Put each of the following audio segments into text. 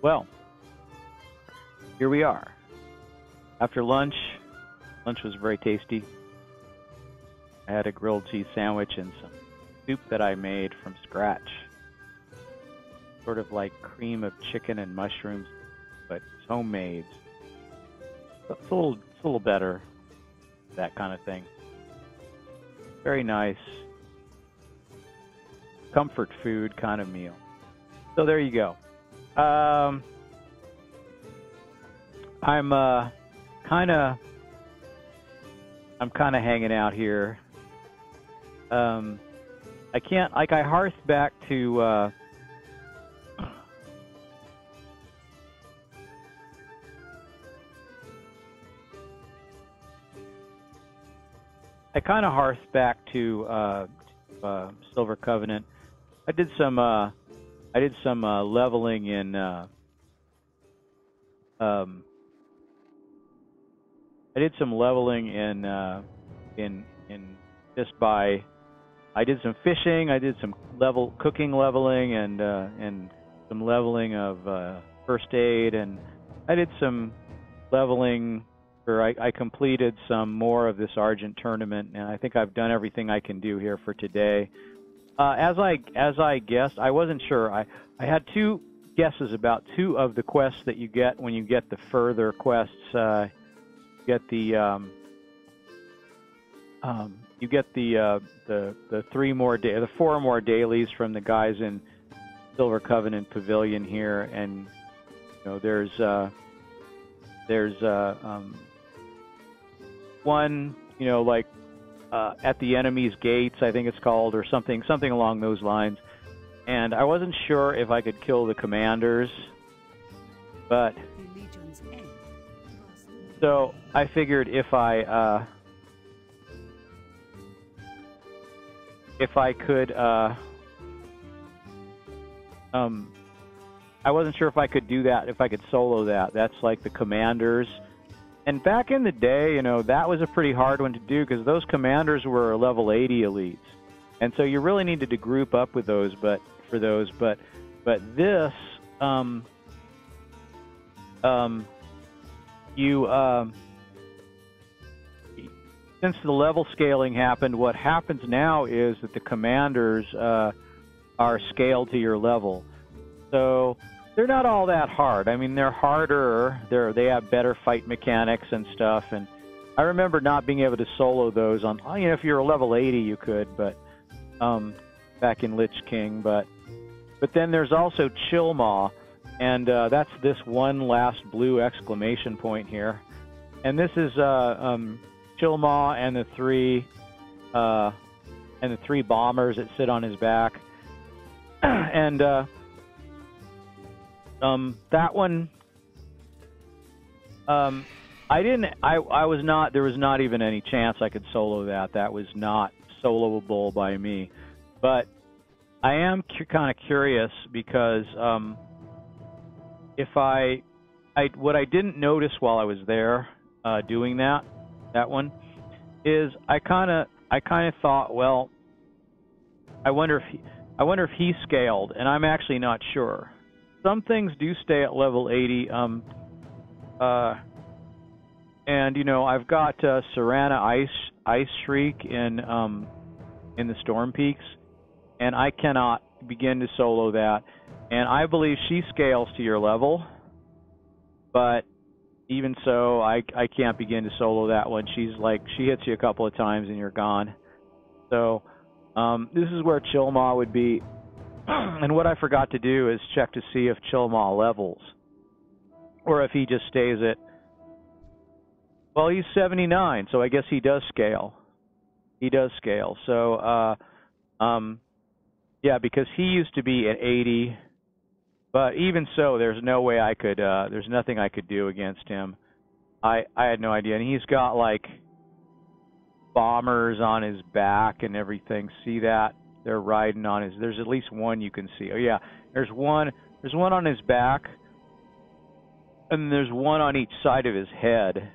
Well, here we are. After lunch, lunch was very tasty. I had a grilled cheese sandwich and some soup that I made from scratch. Sort of like cream of chicken and mushrooms, but it's homemade. It's a little better, that kind of thing. Very nice, comfort food kind of meal. So there you go. I'm kind of hanging out here. I can't, like, I hearth back to I kind of hearth back to Silver Covenant. I did some leveling in just by, I did some fishing, I did some cooking leveling, and some leveling of first aid, and I did some leveling, or I completed some more of this Argent tournament, and I think I've done everything I can do here for today. As I guessed, I wasn't sure. I had two guesses about two of the quests that you get when you get the further quests. You get the the 4 more dailies from the guys in Silver Covenant Pavilion here, and there's one like at the enemy's gates, I think it's called, or something along those lines. And I wasn't sure if I could kill the commanders, but so I figured if I could, I wasn't sure if I could do that, if I could solo that. That's like the commanders. And back in the day, that was a pretty hard one to do because those commanders were level 80 elites. And so you really needed to group up with those, but this, since the level scaling happened, what happens now is that the commanders are scaled to your level. So they're not all that hard. I mean, they're harder. They have better fight mechanics and stuff. And I remember not being able to solo those on. If you're a level 80, you could, but back in Lich King. But then there's also Chillmaw, and that's this one last blue exclamation point here. And this is Chillmaw and the three bombers that sit on his back, and that one, there was not even any chance I could solo that. That was not soloable by me. But I am kind of curious because what I didn't notice while I was there doing that one is I kind of thought, well, I wonder if he scaled, and I'm actually not sure. Some things do stay at level 80, and I've got Serana Ice Shriek in the Storm Peaks, and I cannot begin to solo that. And I believe she scales to your level, but even so, I can't begin to solo that one. She hits you a couple of times and you're gone. So this is where Chillmaw would be. And what I forgot to do is check to see if Chillmaw levels, or if he just stays at. Well, he's 79, so I guess he does scale. He does scale. So, yeah, because he used to be at 80. But even so, there's no way I could. There's nothing I could do against him. I had no idea, and he's got like bombers on his back and everything. See that? They're riding on his. There's at least one you can see. Oh yeah, there's one. There's one on his back, and there's one on each side of his head.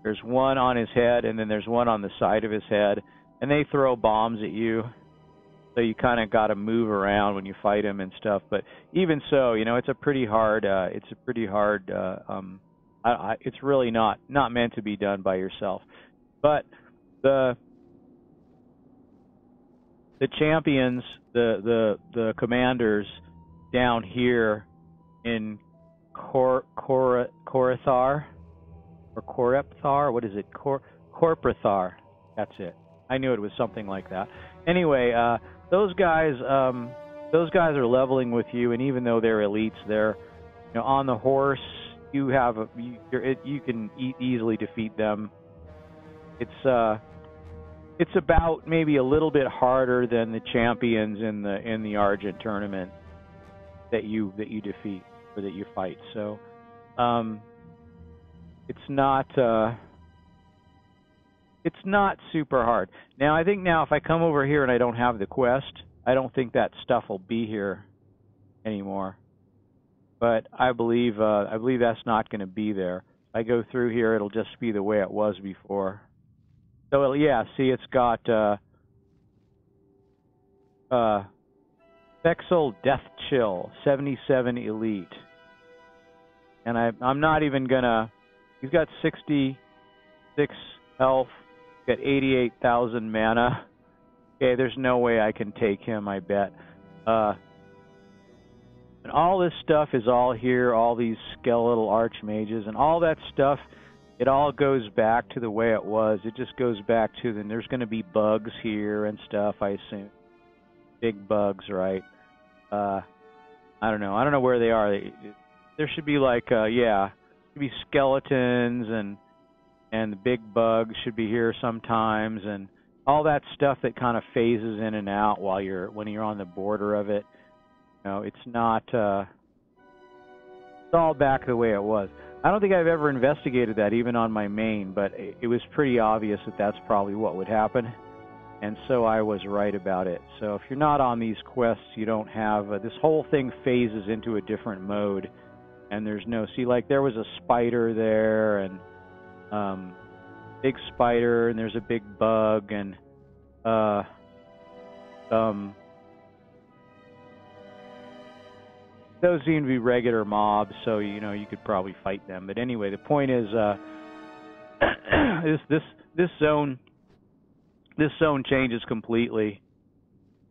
There's one on his head, and then there's one on the side of his head, and they throw bombs at you. So you kind of got to move around when you fight him and stuff. But even so, you know, it's a pretty hard. It's really not meant to be done by yourself. But the champions, the commanders down here in Korathar or Korepthar, what is it? Korprathar. That's it. I knew it was something like that. Anyway, those guys are leveling with you, and even though they're elites, they're, you know, on the horse. You can easily defeat them. It's about maybe a little bit harder than the champions in the Argent tournament that you defeat or that you fight. So it's not super hard. Now I think if I come over here and I don't have the quest, I don't think that stuff will be here anymore. But I believe that's not going to be there. If I go through here, it'll just be the way it was before. So yeah, see, it's got Vexel Death Chill 77 Elite, and I'm not even gonna. He's got 66 health, got 88,000 mana. Okay, there's no way I can take him. I bet. And all this stuff is all here. All these skeletal archmages and all that stuff. It all goes back to the way it was. It just goes back to then. There's going to be bugs here and stuff, I assume. Big bugs, right? I don't know. I don't know where they are. There should be like, should be skeletons and the big bugs should be here sometimes, and all that stuff that kind of phases in and out when you're on the border of it. You know, it's not. It's all back the way it was. I don't think I've ever investigated that even on my main, but it was pretty obvious that that's probably what would happen, and so I was right about it. So if you're not on these quests, you don't have this whole thing phases into a different mode, and there's no like there was a spider there and big spider, and there's a big bug and those seem to be regular mobs, so you know you could probably fight them. But anyway, the point is, this zone changes completely.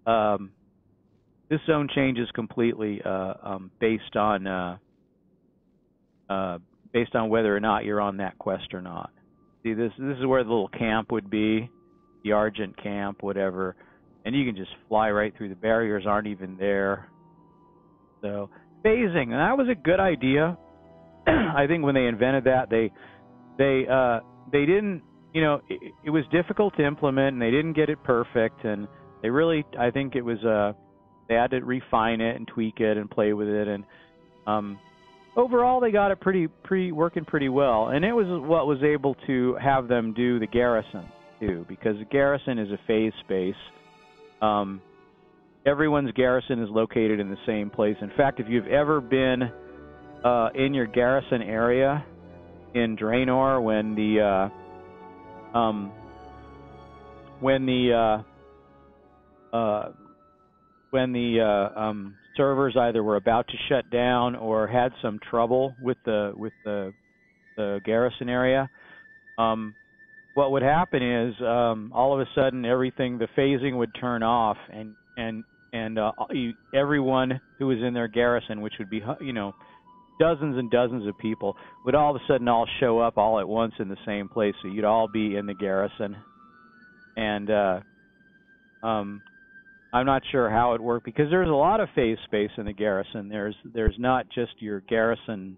This zone changes completely based on whether or not you're on that quest or not. See, this is where the little camp would be, the Argent camp, whatever, and you can just fly right through. The barriers aren't even there. So phasing, and that was a good idea. I think when they invented that, they didn't, you know, it was difficult to implement, and they didn't get it perfect, and they really, I think it was they had to refine it and tweak it and play with it, and overall they got it pretty working pretty well, and it was what was able to have them do the garrison too, because the garrison is a phase space. Everyone's garrison is located in the same place. In fact, if you've ever been in your garrison area in Draenor when the servers either were about to shut down or had some trouble with the garrison area, what would happen is all of a sudden the phasing would turn off, and everyone who was in their garrison, which would be, you know, dozens and dozens of people, would all of a sudden all show up all at once in the same place. So you'd all be in the garrison, and I'm not sure how it worked, because there's a lot of phase space in the garrison. There's not just your garrison.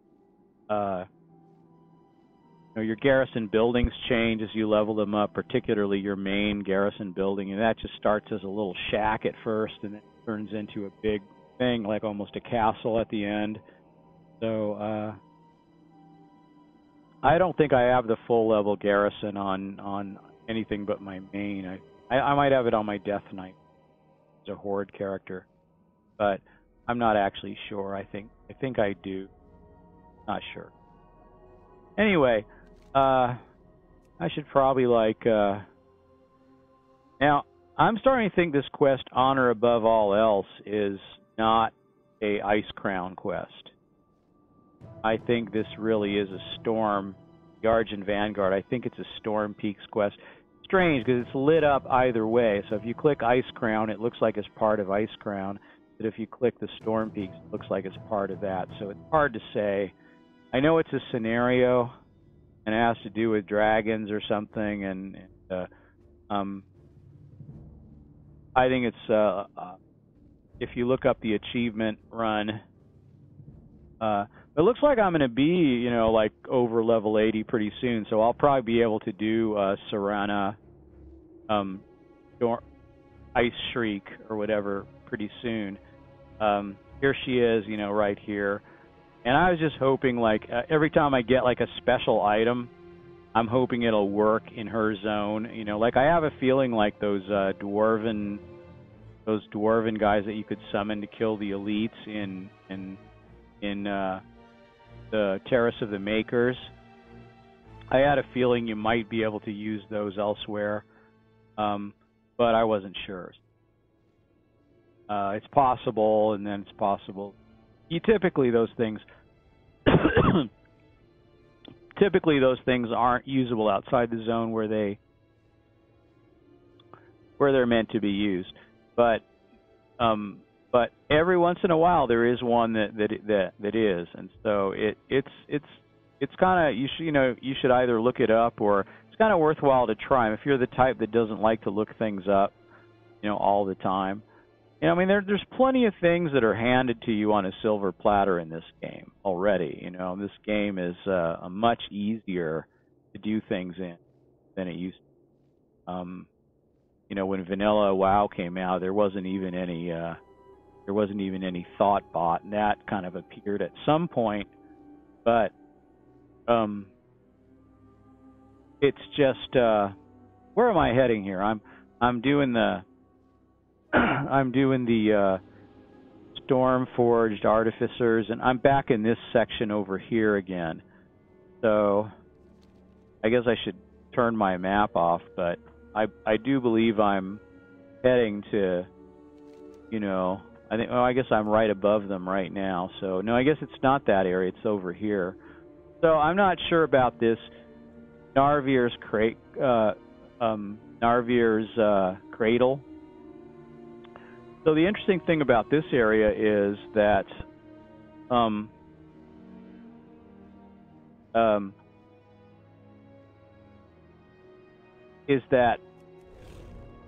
Your garrison buildings change as you level them up, particularly your main garrison building, and that just starts as a little shack at first, and it turns into a big thing, like almost a castle at the end. So I don't think I have the full level garrison on anything but my main. I might have it on my Death Knight as a horde character, but I'm not actually sure. I think I do. Not sure. Anyway, I should probably now I'm starting to think this quest, Honor Above All Else, is not a Ice Crown quest. I think this really is a Storm, the Argent Vanguard. I think it's a Storm Peaks quest. Strange, because it's lit up either way. So if you click Ice Crown, it looks like it's part of Ice Crown. But if you click the Storm Peaks, it looks like it's part of that. So it's hard to say. I know it's a scenario, and it has to do with dragons or something, and I think it's if you look up the achievement run, it looks like I'm going to be, like over level 80 pretty soon. So I'll probably be able to do Serana, Ice Shriek or whatever pretty soon. Here she is, right here. And I was just hoping, like, every time I get, like, a special item, I'm hoping it'll work in her zone. Like, I have a feeling like those dwarven guys that you could summon to kill the elites in the Terrace of the Makers. I had a feeling you might be able to use those elsewhere, but I wasn't sure. It's possible, and then it's possible. Typically those things aren't usable outside the zone where they're meant to be used. But every once in a while there is one that is, and so it's kind of, you should either look it up, or it's kind of worthwhile to try them if you're the type that doesn't like to look things up, all the time. There's plenty of things that are handed to you on a silver platter in this game already. This game is much easier to do things in than it used to. When Vanilla WoW came out, there wasn't even any thought bot, and that kind of appeared at some point. But it's just where am I heading here? I'm doing the Storm Forged Artificers, and I'm back in this section over here again. So I guess I should turn my map off, but I do believe I'm heading to, I guess I'm right above them right now. So no, I guess it's not that area, it's over here. So I'm not sure about this Narvir's Cradle. So the interesting thing about this area is that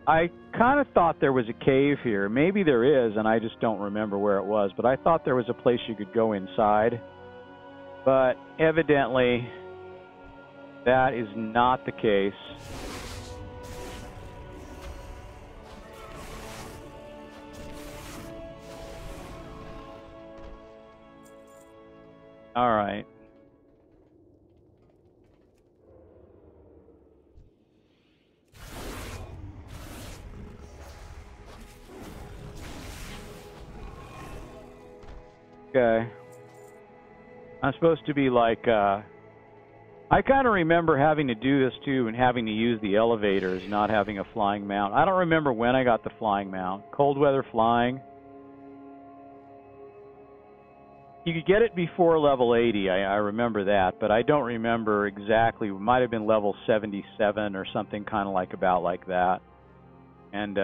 I kind of thought there was a cave here. Maybe there is, and I just don't remember where it was. But I thought there was a place you could go inside. But evidently, that is not the case. All right. Okay. I'm supposed to be like, I kind of remember having to do this too and having to use the elevators, not having a flying mount. I don't remember when I got the flying mount. Cold weather flying. You could get it before level 80, I remember that, but I don't remember exactly. It might have been level 77 or something kind of like that. And,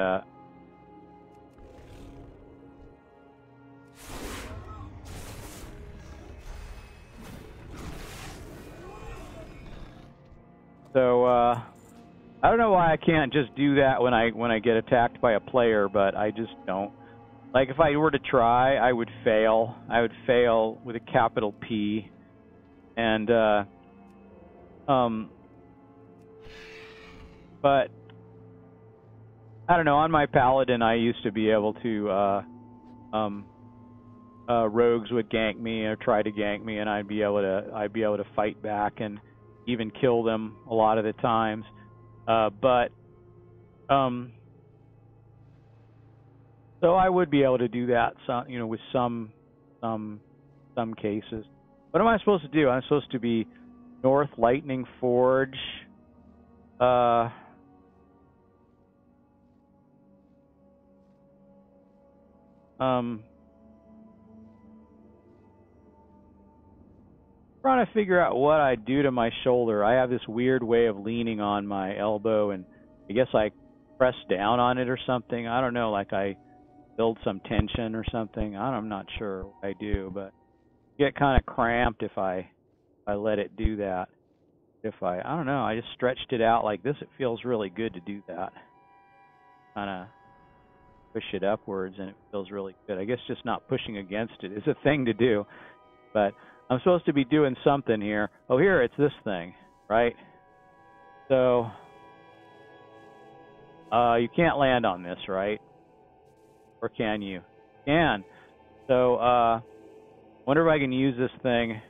so, I don't know why I can't just do that when I get attacked by a player, but I just don't. Like, if I were to try, I would fail. I would fail with a capital P. And, but, I don't know, on my Paladin, I used to be able to, rogues would gank me or try to gank me, and I'd be able to fight back and even kill them a lot of the times. So I would be able to do that, with some cases. What am I supposed to do? I'm supposed to be North Lightning Forge. trying to figure out what I do to my shoulder. I have this weird way of leaning on my elbow, and I guess I press down on it or something. I don't know, like I build some tension or something. I'm not sure what I do, but I get kind of cramped if I let it do that. If I don't know, I just stretched it out like this. It feels really good to do that. Kind of push it upwards, and it feels really good. I guess just not pushing against it is a thing to do, but I'm supposed to be doing something here. Oh, here, it's this thing, right? So, you can't land on this, right? Or can you? Can. So, wonder if I can use this thing.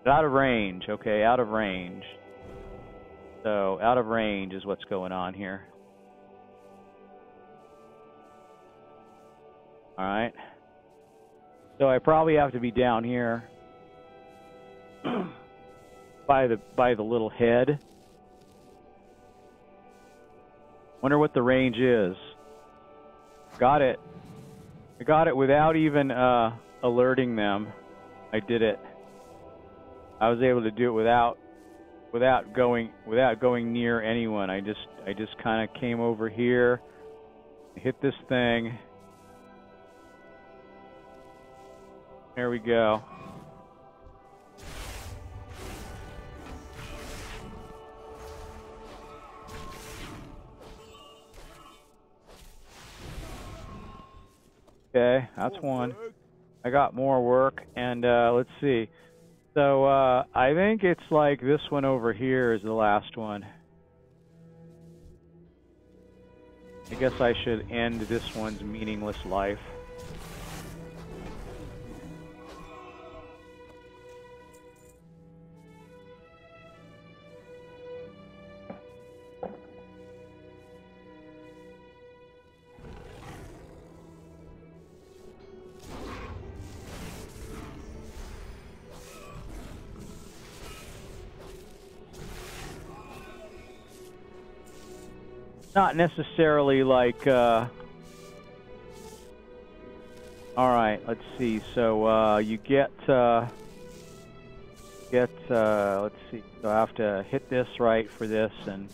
Out of range. Okay, out of range. So, out of range is what's going on here. All right. So I probably have to be down here by the little head. Wonder what the range is. Got it. I got it without even alerting them. I did it. I was able to do it without going near anyone. I just kind of came over here, hit this thing. There we go. Okay, that's one. I got more work, and let's see. So I think it's like this one over here is the last one. I guess I should end this one's meaningless life. Not necessarily like, all right, let's see. So, you get, let's see. So I have to hit this right for this, and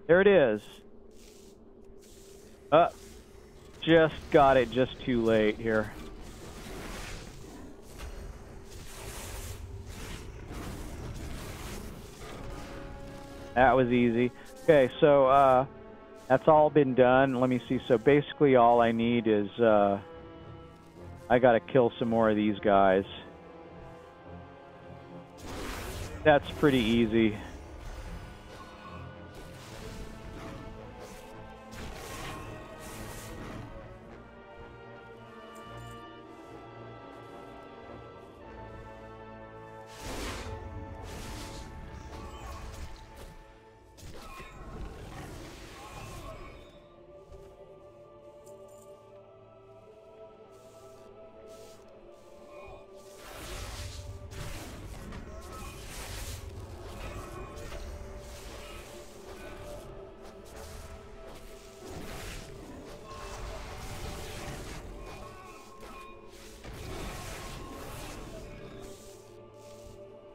there it is. Just got it just too late here. That was easy. Okay, so, that's all been done. Let me see. So basically all I need is, I gotta kill some more of these guys. That's pretty easy.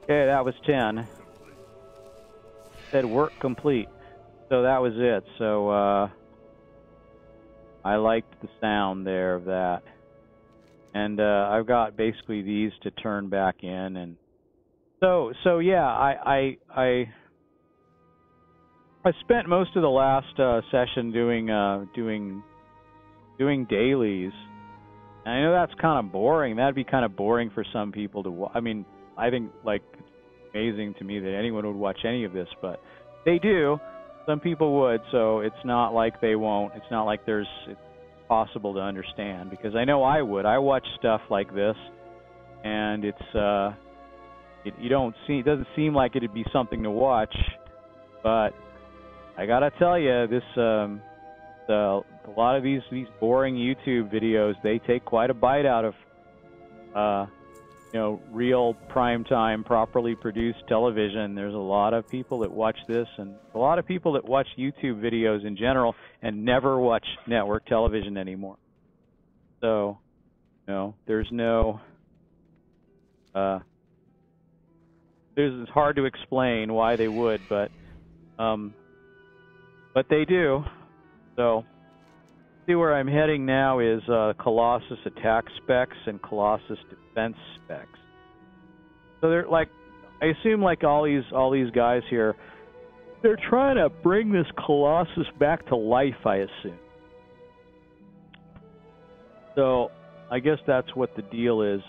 Okay, that was 10. Said work complete. So that was it. So I liked the sound there of that. And I've got basically these to turn back in, and so yeah, I spent most of the last session doing dailies. And I know that's kind of boring. That'd be kind of boring for some people to watch. I mean, I think like it's amazing to me that anyone would watch any of this, but they do. Some people would, so it's not like they won't. It's not like it's possible to understand, because I know I would. I watch stuff like this, and it doesn't seem like it'd be something to watch, but I gotta tell you, this a lot of these boring YouTube videos, they take quite a bite out of real primetime, properly produced television. There's a lot of people that watch this, and a lot of people that watch YouTube videos in general and never watch network television anymore. So, there's no, it's hard to explain why they would, but they do. So, see where I'm heading now is Colossus attack specs and Colossus defense specs. So they're like, I assume like all these guys here, they're trying to bring this Colossus back to life, I assume. So I guess that's what the deal is.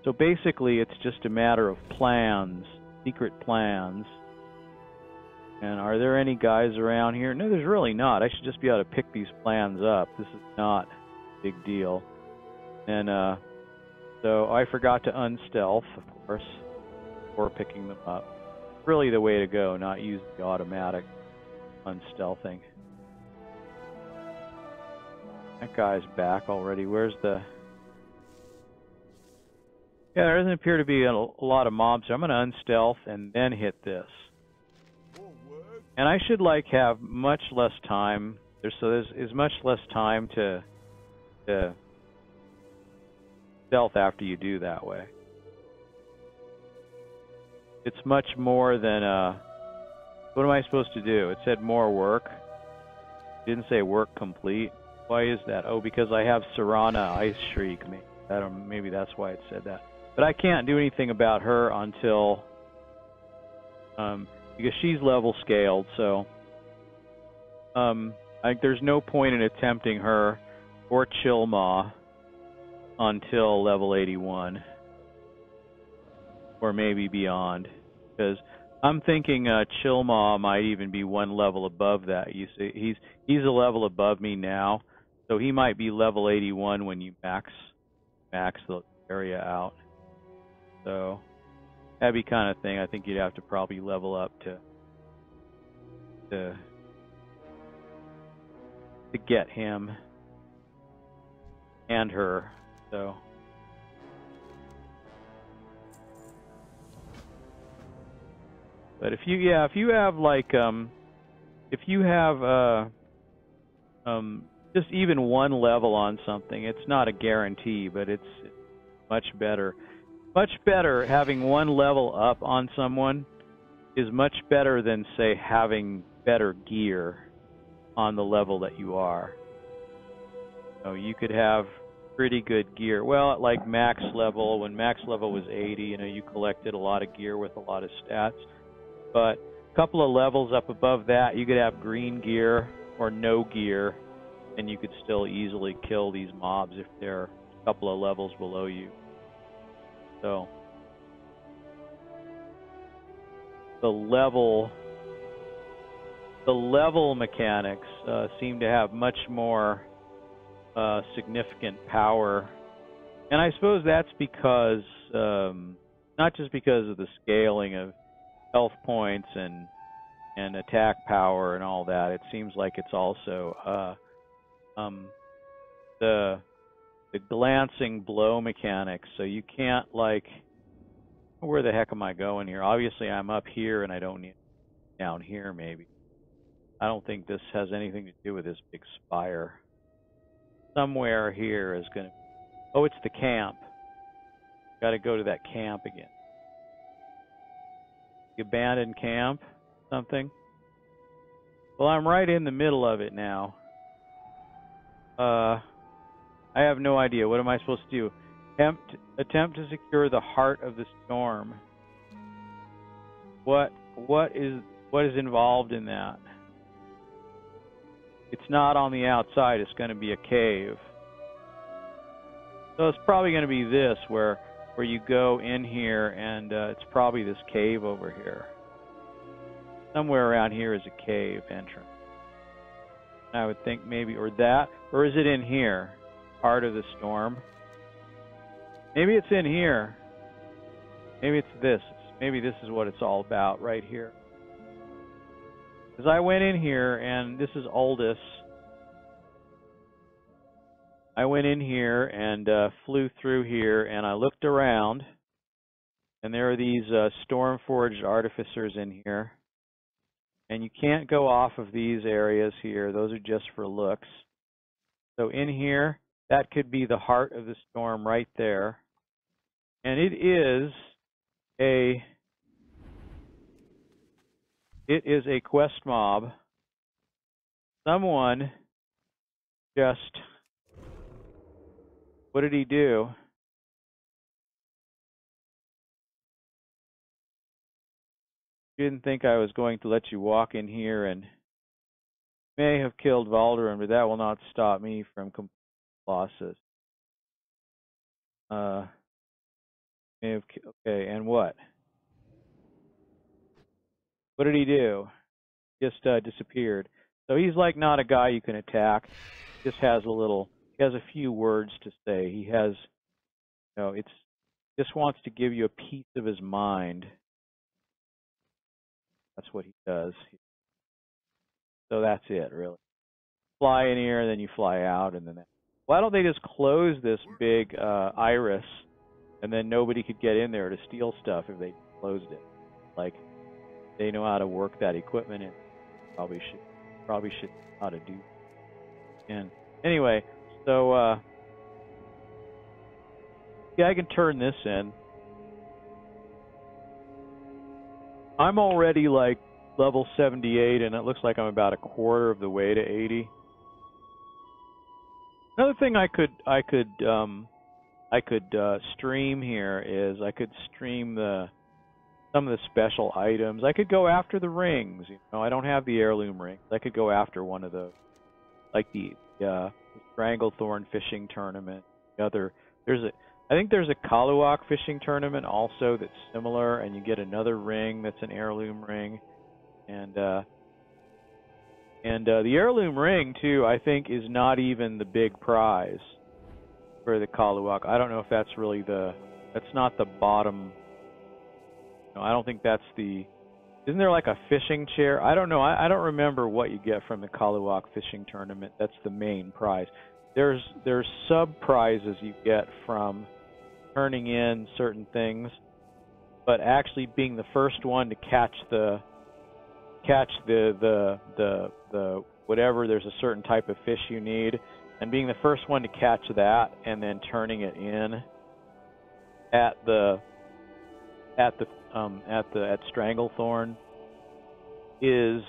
So basically it's just a matter of plans, secret plans. And are there any guys around here? No, there's really not. I should just be able to pick these plans up. This is not a big deal. And so I forgot to unstealth, of course, before picking them up. Really the way to go, not use the automatic unstealthing. That guy's back already. Where's the... Yeah, there doesn't appear to be a lot of mobs, so I'm going to unstealth and then hit this. And I should like have much less time. There's much less time to stealth after you do that way. It's much more than what am I supposed to do? It said more work. It didn't say work complete. Why is that? Oh, because I have Serana Ice Shriek. Maybe that's why it said that. But I can't do anything about her until because she's level scaled, so I think there's no point in attempting her or Chillmaw until level 81, or maybe beyond. Because I'm thinking Chillmaw might even be one level above that. You see, he's a level above me now, so he might be level 81 when you max the area out. So that'd be kind of thing. I think you'd have to probably level up to get him and her. So but if you have like if you have just even one level on something, it's not a guarantee, but it's much better. Much better having one level up on someone is much better than, say, having better gear on the level that you are. So you could have pretty good gear. Well, at like max level, when max level was 80, you collected a lot of gear with a lot of stats. But a couple of levels up above that, you could have green gear or no gear, and you could still easily kill these mobs if they're a couple of levels below you. So the level mechanics seem to have much more significant power, and I suppose that's because not just because of the scaling of health points and attack power and all that. It seems like it's also the glancing blow mechanics. So you can't like, where the heck am I going here? Obviously I'm up here and I don't need down here maybe. I don't think this has anything to do with this big spire. Somewhere here is going to... Oh, it's the camp. Got to go to that camp again. The abandoned camp, something. Well, I'm right in the middle of it now. I have no idea. What am I supposed to do? Attempt to secure the heart of the storm. What is involved in that? It's not on the outside. It's going to be a cave. So it's probably going to be this, where you go in here, and it's probably this cave over here. Somewhere around here is a cave entrance. I would think maybe, or is it in here? Heart of the storm. Maybe it's in here. Maybe it's this. Maybe this is what it's all about right here. Because I went in here, and this is Aldous. I went in here and flew through here, and I looked around, and there are these Stormforged artificers in here. And you can't go off of these areas here. Those are just for looks. So in here, That could be the heart of the storm right there. And it is a quest mob. Someone just, what did he do? Didn't think I was going to let you walk in here, and may have killed Valderin, but that will not stop me from complete losses. May have, okay, and what? What did he do? Just disappeared. So he's like not a guy you can attack. Just has he has a few words to say. He has, just wants to give you a piece of his mind. That's what he does. So that's it, really. Fly in here, and then you fly out, and then why don't they just close this big iris, and then nobody could get in there to steal stuff if they closed it? Like, they know how to work that equipment, and probably should know how to do. And anyway, so yeah, I can turn this in. I'm already like level 78, and it looks like I'm about a quarter of the way to 80. Another thing I could stream here is I could stream some of the special items. I could go after the rings. I don't have the heirloom rings. I could go after one of those, like the Stranglethorn fishing tournament. I think there's a Kaluak fishing tournament also that's similar, and you get another ring that's an heirloom ring, and the heirloom ring too, I think, is not even the big prize for the Kaluak. I don't know if that's really that's not the bottom. I don't think that's isn't there like a fishing chair? I don't know. I don't remember what you get from the Kaluak fishing tournament. That's the main prize. There's sub prizes you get from turning in certain things, but actually being the first one to catch the whatever, there's a certain type of fish you need, and being the first one to catch that and then turning it in at Stranglethorn is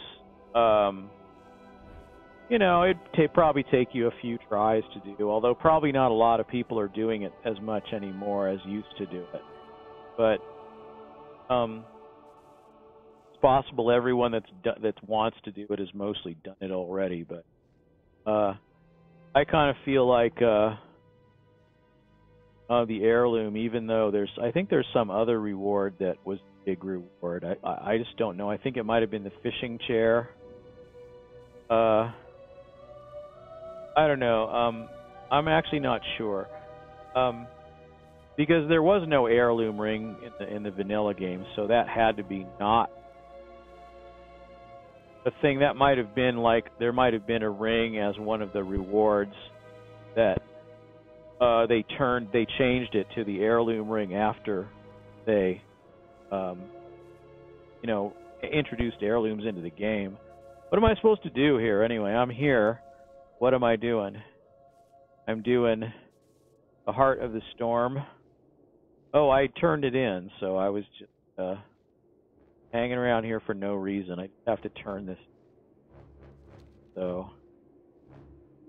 it'd probably take you a few tries to do, although probably not a lot of people are doing it as much anymore as used to do it. But it's possible everyone that wants to do it has mostly done it already. But I kind of feel like the heirloom, even though I think there's some other reward that was a big reward. I just don't know. I think it might have been the fishing chair. I don't know. I'm actually not sure. Because there was no heirloom ring in the vanilla game, so that had to be not a thing. That might have been there might have been a ring as one of the rewards that they changed it to the heirloom ring after they introduced heirlooms into the game. What am I supposed to do here anyway? I'm here. What am I doing? I'm doing the Heart of the Storm. Oh, I turned it in, so I was just hanging around here for no reason. I just have to turn this. So,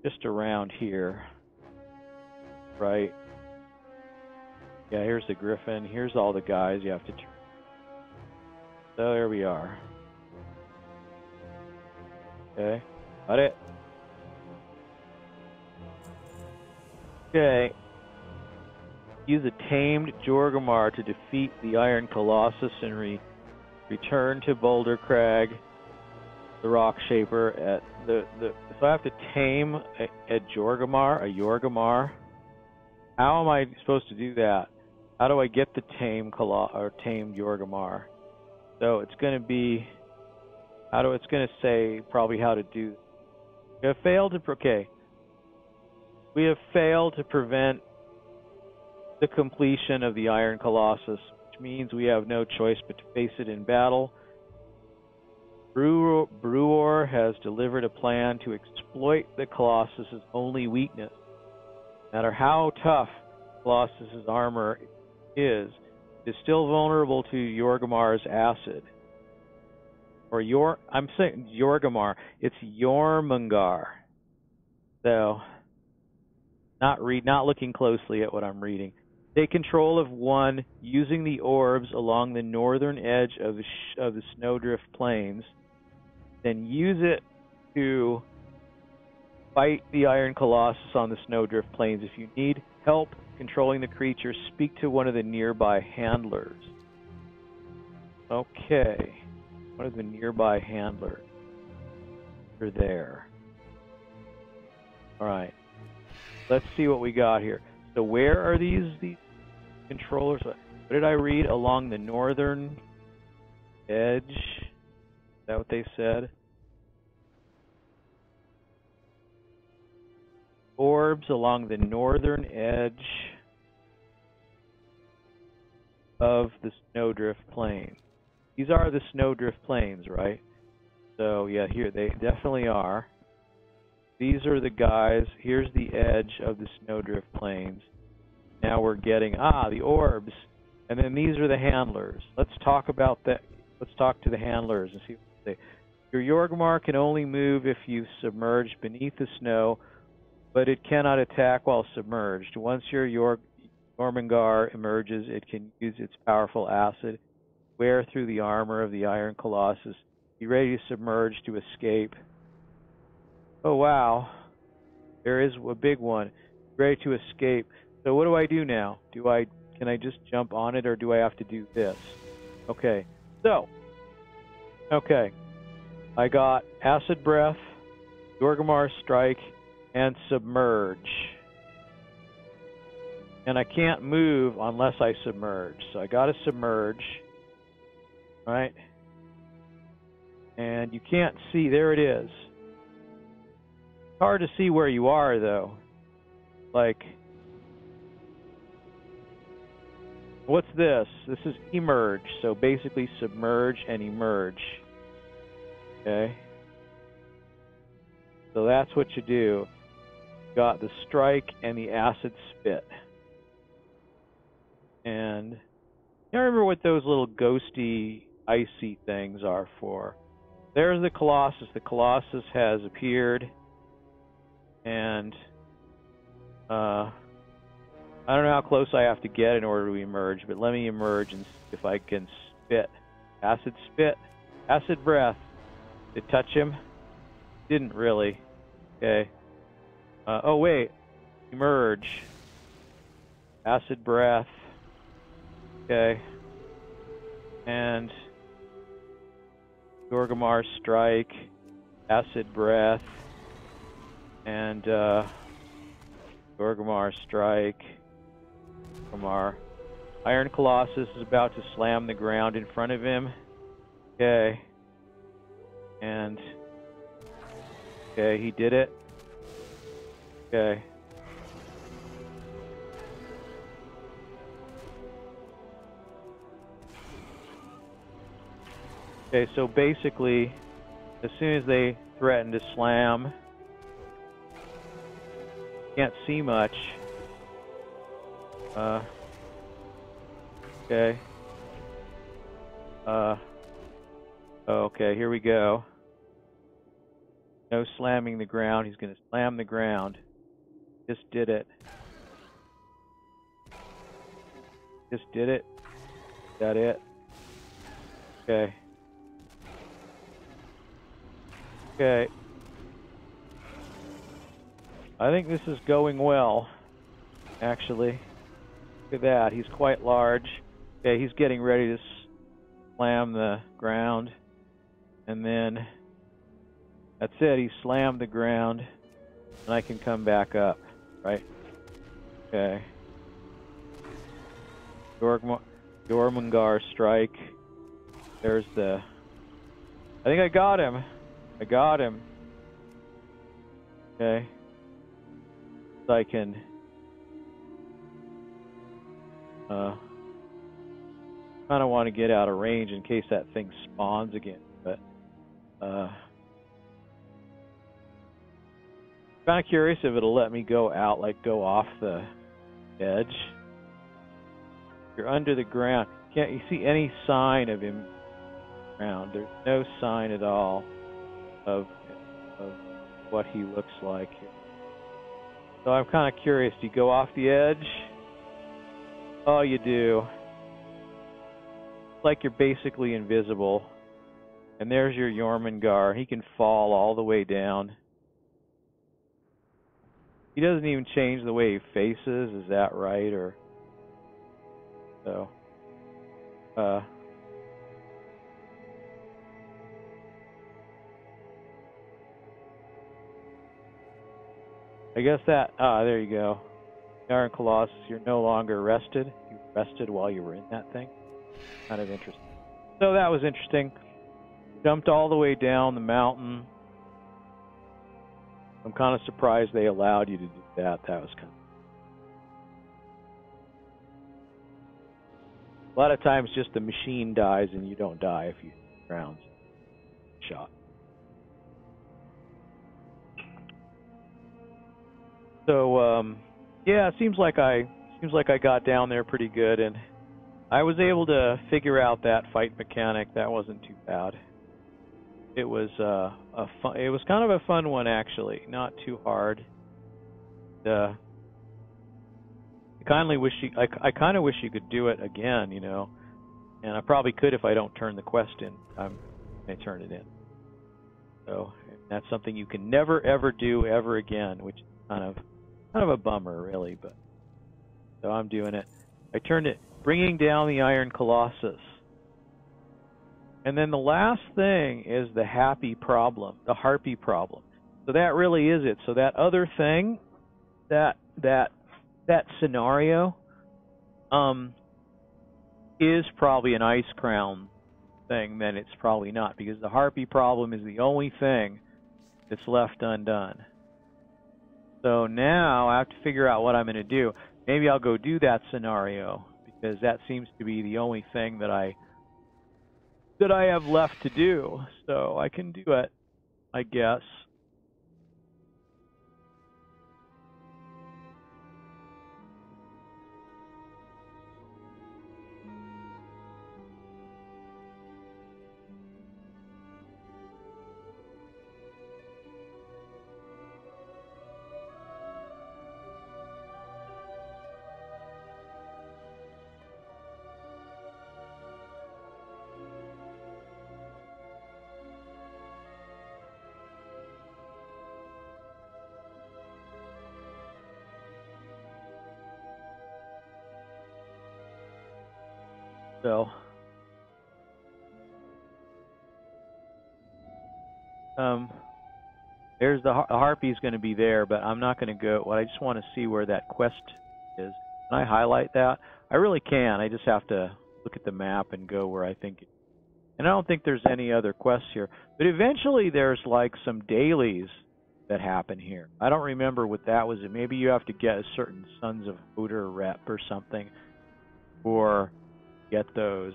just around here. Right. Yeah, here's the Griffin. Here's all the guys you have to turn. So there we are. Okay. Got it. Okay. Use a tamed Jorgamar to defeat the Iron Colossus and return to Boulder Crag, the Rock Shaper. So I have to tame a Jorgamar. How am I supposed to do that? How do I get the tamed Jorgamar? So it's going to be it's going to say probably how to do. We have failed to prevent the completion of the Iron Colossus, which means we have no choice but to face it in battle. Brewer has delivered a plan to exploit the Colossus's only weakness, No matter how tough Colossus's armor is, it is still vulnerable to Yorgamar's acid. Or I'm saying Yorgamar. It's Jormungandr. So, not looking closely at what I'm reading. Take control of one using the orbs along the northern edge of the Snowdrift Plains. Then use it to fight the Iron Colossus on the Snowdrift Plains. If you need help controlling the creature, speak to one of the nearby handlers. Okay. One of the nearby handlers. They're there. Alright. Let's see what we got here. So where are these controllers? What did I read? Along the northern edge? Is that what they said? Orbs along the northern edge of the Snowdrift Plain. These are the Snowdrift Plains, right? So yeah, here they definitely are. These are the guys. Here's the edge of the Snowdrift Plains. Now we're getting the orbs, and then these are the handlers. Let's talk about that. Let's talk to the handlers and see what they say. Your Yorgmar can only move if you submerge beneath the snow, but it cannot attack while submerged. Once your Jormungandr emerges, it can use its powerful acid, wear through the armor of the Iron Colossus, be ready to submerge to escape. Oh wow, there is a big one, ready to escape. So what do I do now? Can I just jump on it, or do I have to do this? Okay, I got Acid Breath, Yorgamar Strike, and Submerge. And I can't move unless I submerge. So I gotta submerge. Right? And you can't see, there it is. It's hard to see where you are though. Like, what's this? This is emerge. So basically submerge and emerge. Okay? So that's what you do. You got the strike and the acid spit. And I don't remember what those little ghosty, icy things are for. There's the Colossus. The Colossus has appeared. And I don't know how close I have to get in order to emerge, but let me emerge and see if I can spit. Acid spit. Acid breath. Did it touch him? Didn't really. Okay. Oh, wait. Emerge. Acid breath. Okay. And Yorgamar Strike. Acid breath. And Yorgamar Strike. Yorgamar. Iron Colossus is about to slam the ground in front of him. Okay. And okay, he did it. Okay. Okay, so basically, as soon as they threaten to slam, can't see much. Okay. Okay, here we go. No slamming the ground. He's going to slam the ground. Just did it. Just did it. Is that it? Okay. Okay. I think this is going well, actually. Look at that. He's quite large. Okay, he's getting ready to slam the ground. And then, that's it. He slammed the ground. And I can come back up, right? Okay. Jormungandr Strike. There's the... I think I got him. I got him. Okay. So I can... kind of want to get out of range in case that thing spawns again, but Kind of curious if it'll let me go out, like go off the edge. You're under the ground. Can't you see any sign of him around? There's no sign at all of what he looks like here. So I'm kind of curious. Do you go off the edge? Oh, you do. It's like you're basically invisible. And there's your Jormungandr. He can fall all the way down. He doesn't even change the way he faces. Is that right? Or so? I guess that. There you go. Iron Colossus. You're no longer rested. You rested while you were in that thing. Kind of interesting. So that was interesting. Jumped all the way down the mountain. I'm kind of surprised they allowed you to do that. That was kind of... A lot of times just the machine dies and you don't die if you ground shot. So yeah, it seems like I got down there pretty good, and I was able to figure out that fight mechanic. That wasn't too bad. It was it was kind of a fun one, actually, not too hard. I kind of wish you could do it again, you know. And I probably could if I don't turn the quest in. I turn it in. So that's something you can never ever do ever again, which is kind of a bummer, really. But so I'm doing it. I turned it, bringing down the Iron Colossus. And then the last thing is the harpy problem. So that really is it. So that other thing, that scenario, is probably an ice crown thing. Then it's probably not, because the harpy problem is the only thing that's left undone. So now I have to figure out what I'm going to do. Maybe I'll go do that scenario, because that seems to be the only thing that I have left to do. So I can do it, I guess. So, there's the harpy's going to be there, but I'm not going to go. Well, I just want to see where that quest is. Can I highlight that? I really can. I just have to look at the map and go where I think it. And I don't think there's any other quests here. But eventually there's like some dailies that happen here. I don't remember what that was. Maybe you have to get a certain Sons of Odor rep or something, or get those.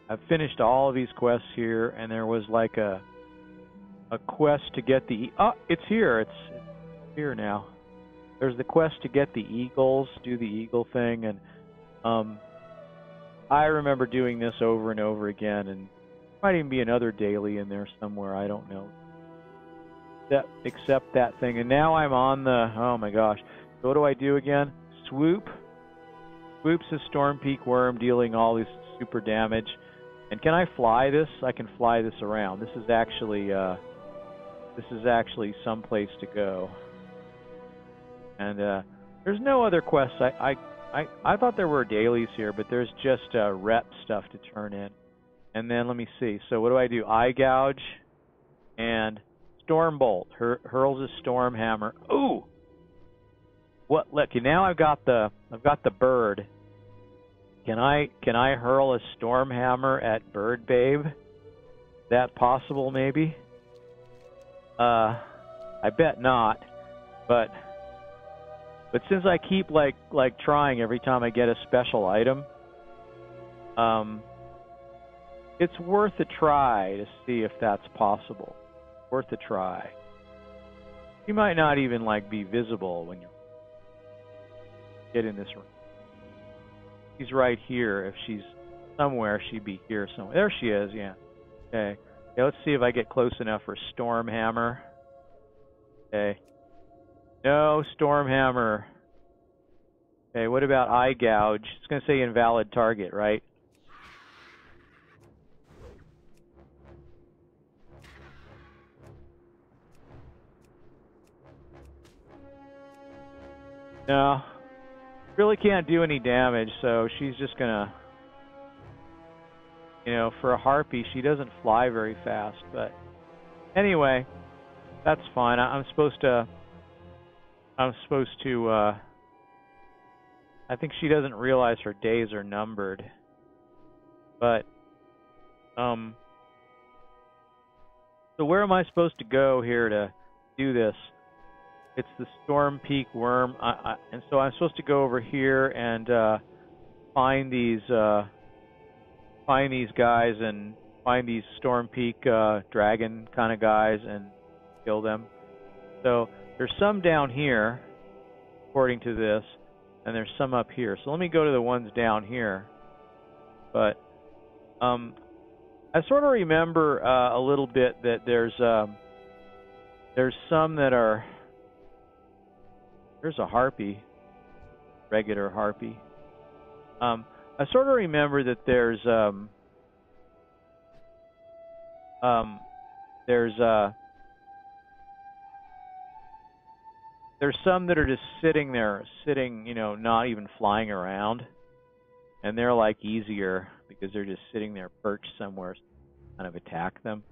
I've finished all of these quests here, and there was like a quest to get the... Oh, it's here. It's here now. There's the quest to get the eagles, do the eagle thing, and I remember doing this over and over again, and there might even be another daily in there somewhere. I don't know. Except that thing. And now I'm on the... Oh my gosh. So what do I do again? Swoop. Swoops a Storm Peak worm, dealing all this super damage. And can I fly this? I can fly this around. This is actually someplace to go. And there's no other quests. I thought there were dailies here, but there's just rep stuff to turn in. And then let me see. So what do I do? Eye gouge and Storm Bolt. Hurls a Storm Hammer. Ooh. What? Look, now I've got the bird. Can I hurl a Storm Hammer at Bird Babe? Is that possible? Maybe. I bet not. But since I keep like trying every time I get a special item, it's worth a try to see if that's possible. Worth a try. She might not even like be visible when you get in this room. She's right here. If she's somewhere, she'd be here somewhere. There she is, yeah. Okay. Okay, let's see if I get close enough for Stormhammer. Okay. No, Stormhammer. Okay, what about Eye Gouge? It's going to say invalid target, right? No. Really can't do any damage, so she's just going to... You know, for a harpy, she doesn't fly very fast, but... Anyway, that's fine. I'm supposed to... I think she doesn't realize her days are numbered. But, so where am I supposed to go here to do this? It's the Storm Peak Worm, and so I'm supposed to go over here and find these guys and find these Storm Peak dragon kind of guys and kill them. So there's some down here, according to this, and there's some up here. So let me go to the ones down here. But I sort of remember a little bit that there's some that are... There's a harpy, regular harpy. I sort of remember that there's some that are just sitting there, you know, not even flying around, and they're like easier because they're just sitting there perched somewhere, so kind of attack them.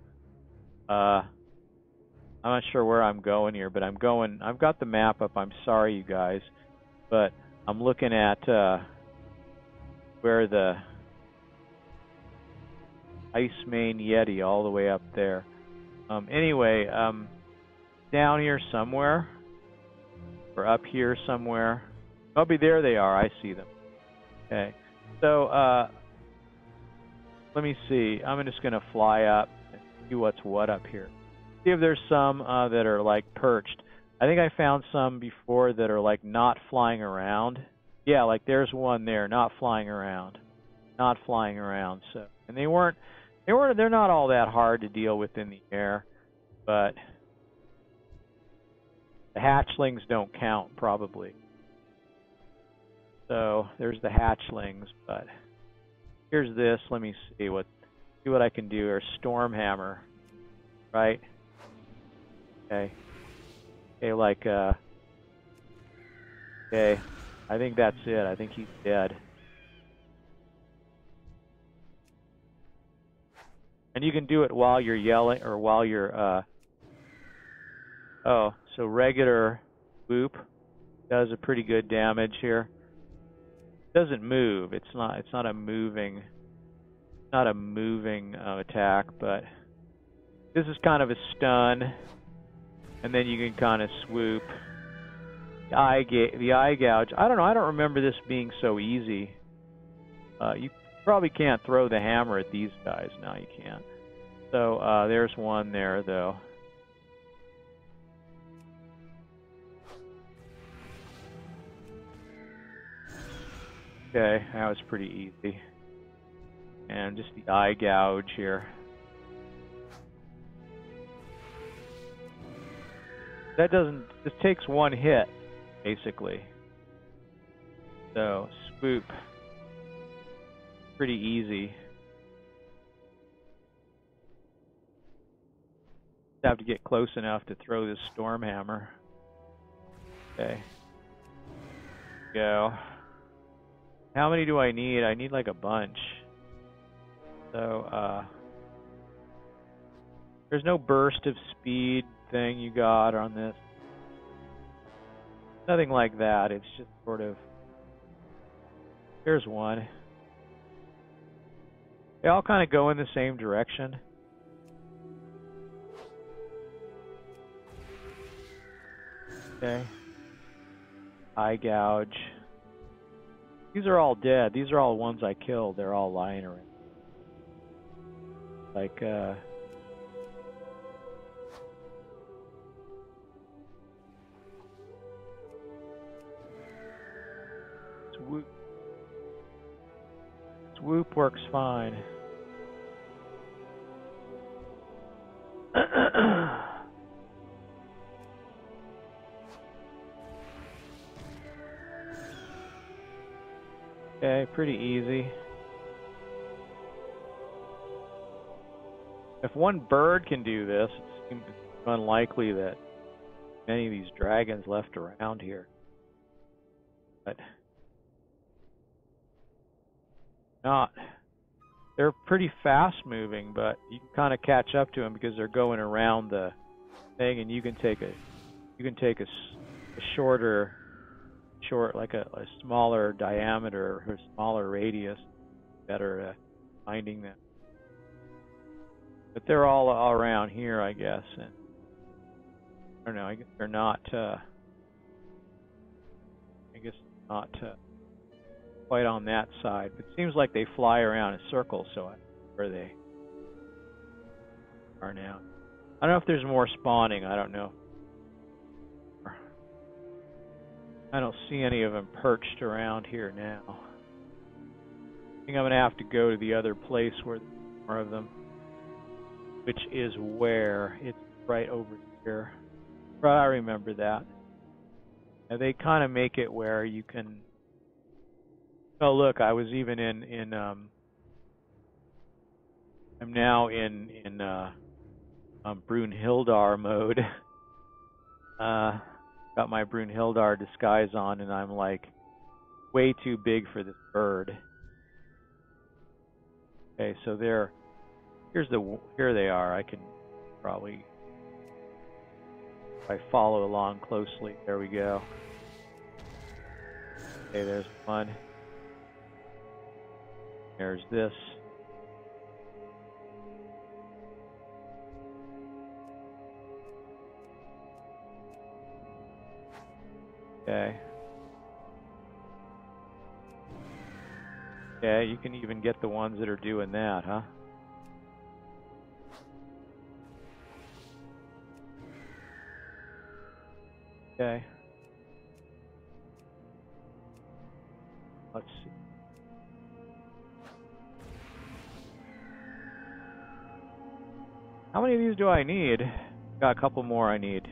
I'm not sure where I'm going here, but I've got the map up. I'm sorry, you guys, but I'm looking at where the Ice Mane Yeti all the way up there. Anyway, down here somewhere, or up here somewhere. Maybe there they are. I see them. Okay, so let me see. I'm just going to fly up and see what's what up here. See if there's some that are like perched. I think I found some before that are like not flying around. Yeah, like there's one there, not flying around. Not flying around. So, and they're not all that hard to deal with in the air, but the hatchlings don't count probably. So there's the hatchlings, but here's this. Let me see what I can do. Or Stormhammer, right? Okay. Okay, like okay. I think that's it. I think he's dead. And you can do it while you're yelling or while you're oh, so regular whoop does a pretty good damage here. Doesn't move. It's not a moving attack, but this is kind of a stun, and then you can kind of swoop. The eye gouge. I don't know. I don't remember this being so easy. You probably can't throw the hammer at these guys. No, you can't. So there's one there, though. Okay, that was pretty easy. And just the eye gouge here. That doesn't... This takes one hit, basically. So, swoop. Pretty easy. Just have to get close enough to throw this storm hammer. Okay. Go. How many do I need? I need like a bunch. So, there's no burst of speed thing you got on this. Nothing like that. It's just sort of... Here's one. They all kind of go in the same direction. Okay. Eye gouge. These are all dead. These are all ones I killed. They're all lying around. Like, Swoop works fine. Okay, pretty easy. If one bird can do this, it seems unlikely that many of these dragons left around here. But not. They're pretty fast moving, but you can kind of catch up to them because they're going around the thing, and you can take a like a smaller diameter or smaller radius, better at finding them. But they're all around here, I guess. And I don't know. I guess they're not. Quite on that side. But it seems like they fly around in circles, so I don't know where they are now. I don't know if there's more spawning. I don't know. I don't see any of them perched around here now. I think I'm going to have to go to the other place where there's more of them, which is where it's right over here. But I remember that. Now they kind of make it where you can. Oh look, I was even in I'm now in Brunhildar mode. Got my Brunhildar disguise on, and I'm like way too big for this bird. Okay, so here they are. I can probably, if I follow along closely, there we go. Okay, there's one. There's this. Okay. Okay, you can even get the ones that are doing that, huh? Okay. Let's see. How many of these do I need? Got a couple more I need.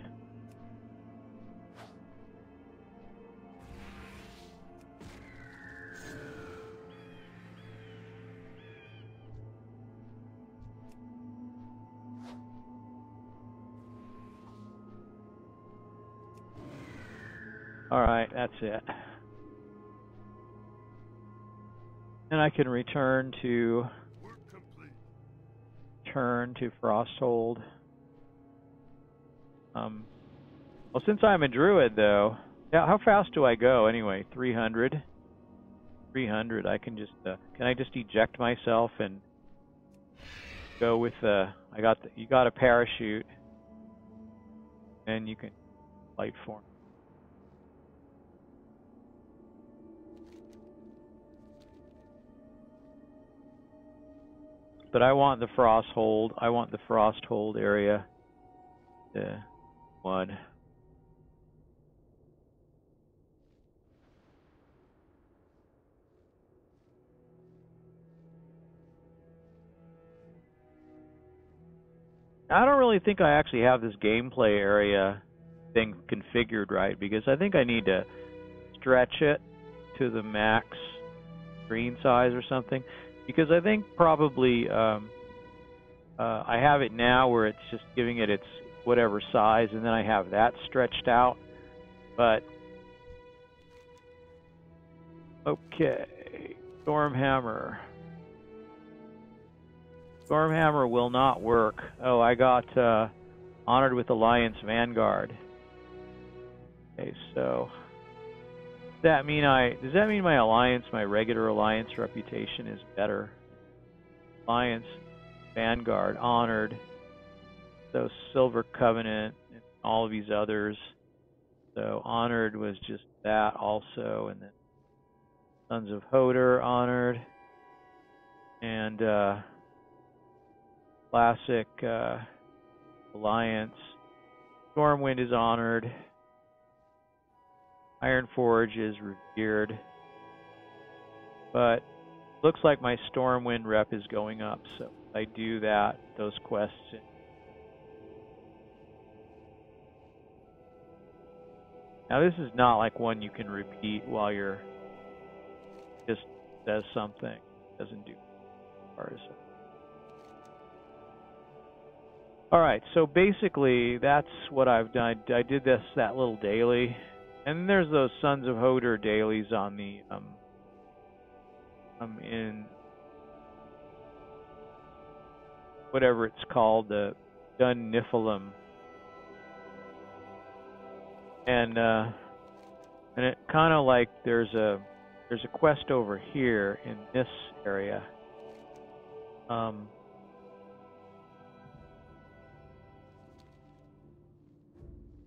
Alright, that's it. And I can return to Frosthold. Well, since I'm a druid, though, yeah, how fast do I go anyway? 300. 300. I can just can I just eject myself and go with you got a parachute, and you can light form. But I want the Frosthold. I want the Frosthold area. One. I don't really think I actually have this gameplay area thing configured right, because I think I need to stretch it to the max screen size or something. Because I think probably I have it now where it's just giving it its whatever size, and then I have that stretched out. But okay, Stormhammer. Stormhammer will not work. Oh, I got honored with Alliance Vanguard. Okay, so does that mean my alliance, my regular alliance reputation is better? Alliance Vanguard honored. So Silver Covenant and all of these others. So honored was just that also, and then Sons of Hodor honored, and classic alliance. Stormwind is honored. Ironforge is revered. But looks like my Stormwind rep is going up, so I do that, those quests. Now this is not like one you can repeat while you're just does something, doesn't do partisan. All right, so basically that's what I've done. I did that little daily, and then there's those Sons of Hodor dailies on the in whatever it's called, the Dun Niflheim, and it kind of like there's a quest over here in this area.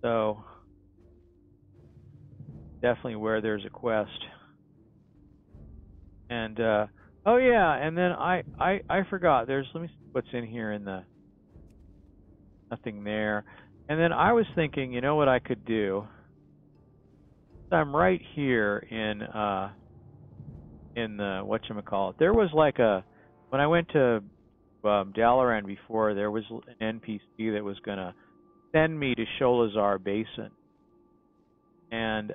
So definitely where there's a quest. And oh yeah, and then I forgot. Let me see what's in here in the nothing there. And then I was thinking, you know what I could do? I'm right here in the whatchamacallit. There was like when I went to Dalaran before, there was an NPC that was gonna send me to Sholazar Basin. And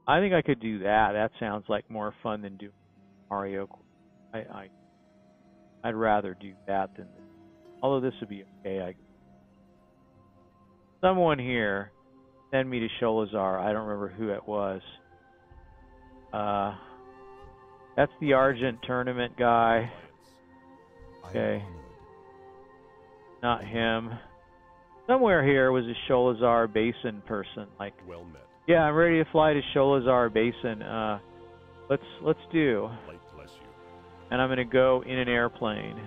I think I could do that. That sounds like more fun than doing Mario. I'd rather do that than this. Although this would be okay. Someone here send me to Sholazar. I don't remember who it was. That's the Argent tournament guy. Okay. Not him. Somewhere here was a Sholazar Basin person. Like, well met. Yeah, I'm ready to fly to Sholazar Basin. Let's do. Bless you. And I'm gonna go in an airplane.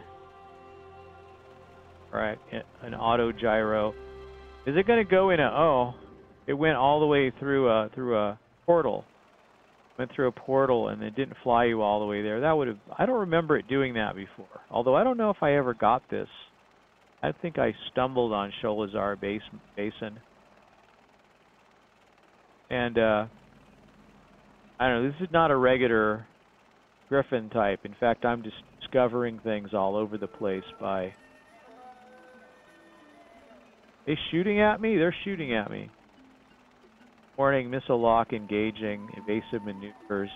All right, an auto gyro. Is it gonna go in a? Oh, it went all the way through a portal. Went through a portal and it didn't fly you all the way there. That would have. I don't remember it doing that before. Although I don't know if I ever got this. I think I stumbled on Sholazar Basin. And, I don't know, this is not a regular Griffin type. In fact, I'm just discovering things all over the place by... They shooting at me? They're shooting at me. Warning, missile lock engaging, evasive maneuvers.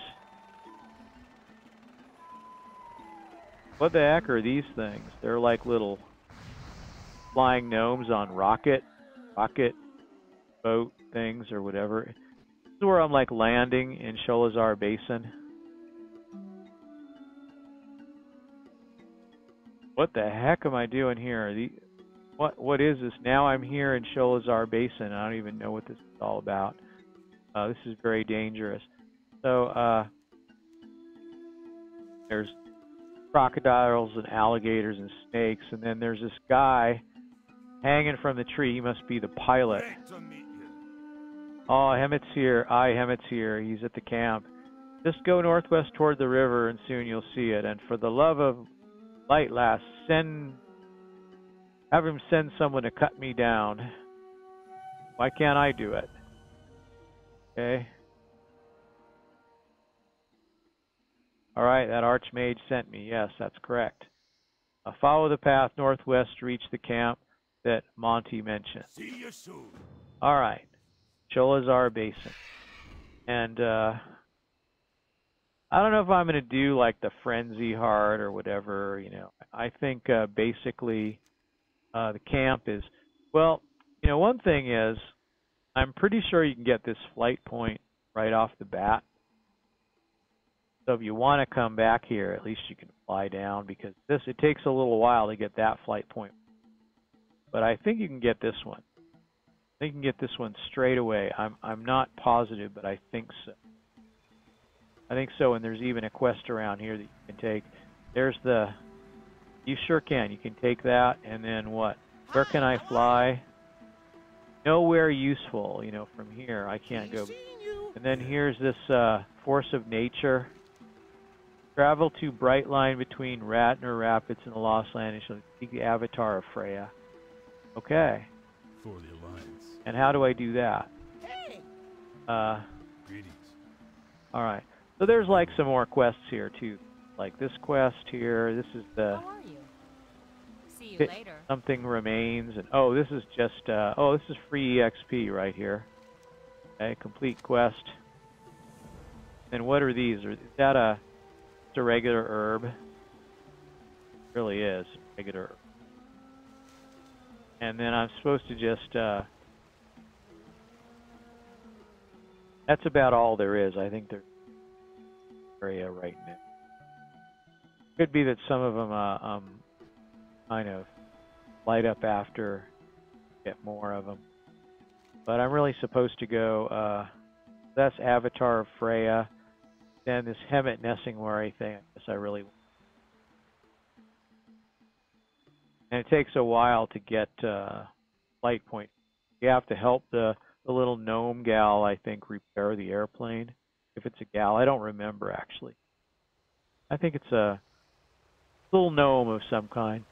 What the heck are these things? They're like little... flying gnomes on rocket boat things or whatever. This is where I'm like landing in Sholazar Basin. What the heck am I doing here? What is this? Now I'm here in Sholazar Basin. I don't even know what this is all about. This is very dangerous. So there's crocodiles and alligators and snakes, and then there's this guy hanging from the tree. He must be the pilot. Oh, Hemmett's here. Hemmett's here. He's at the camp. Just go northwest toward the river and soon you'll see it. And for the love of light, lass, have him send someone to cut me down. Why can't I do it? Okay. All right, that archmage sent me. Yes, that's correct. Follow the path northwest to reach the camp that Monty mentioned. See you soon. All right, Sholazar Basin, and I don't know if I'm going to do like the frenzy heart or whatever. You know, I think basically the camp is well. You know, one thing is I'm pretty sure you can get this flight point right off the bat. So if you want to come back here, at least you can fly down because it takes a little while to get that flight point. But I think you can get this one. I think you can get this one straight away. I'm not positive, but I think so. I think so, and there's even a quest around here that you can take. There's you sure can. You can take that, and then what? Where can I fly? Nowhere useful, you know, from here. I can't go. And then here's this force of nature. Travel to bright line between Ratner Rapids and the Lost Land and shall seek the avatar of Freya. Okay. For the Alliance. And how do I do that? Hey. Greetings. All right. So there's like some more quests here too. like this quest here. This is the How are you? See you later. something remains, and oh, this is just oh, this is free EXP right here. Okay, complete quest. And what are these? Is that it's a regular herb? It really is regular herb. And then I'm supposed to just that's about all there is. I think there's area right now. Could be that some of them kind of light up after get more of them. But I'm really supposed to go. That's Avatar of Freya. Then this Hemet Nessingwary thing. I guess I really. And it takes a while to get light point. You have to help the little gnome gal, I think, repair the airplane. If it's a gal, I don't remember actually. I think it's a little gnome of some kind.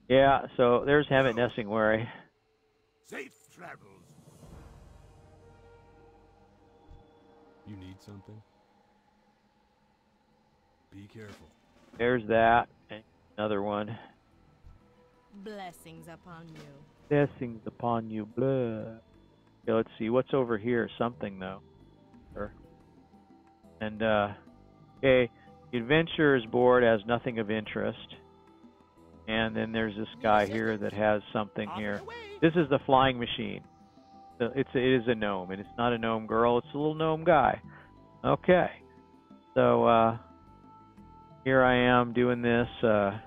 Yeah, so there's Hemet Nessingwary. Safe travels. You need something? Be careful. There's that. And another one. Blessings upon you. Blessings upon you, blood. Okay, let's see. What's over here? Something, though. And, okay. The adventurer's board has nothing of interest. And then there's this guy here that has something here. This is the flying machine. It is a gnome, and it's not a gnome girl. It's a little gnome guy. Okay. So, here I am doing this. I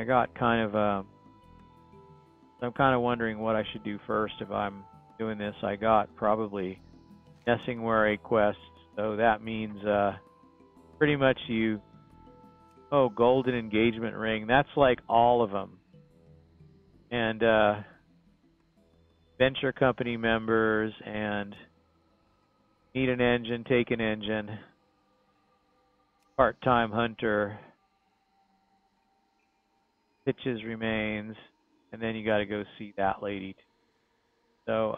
got kind of, I'm kind of wondering what I should do first if I'm doing this. I got probably Nessingwary quests, so that means pretty much you. Oh, golden engagement ring. That's like all of them. And venture company members and need an engine, take an engine. Part-time hunter. Pitches remains. And then you got to go see that lady. So,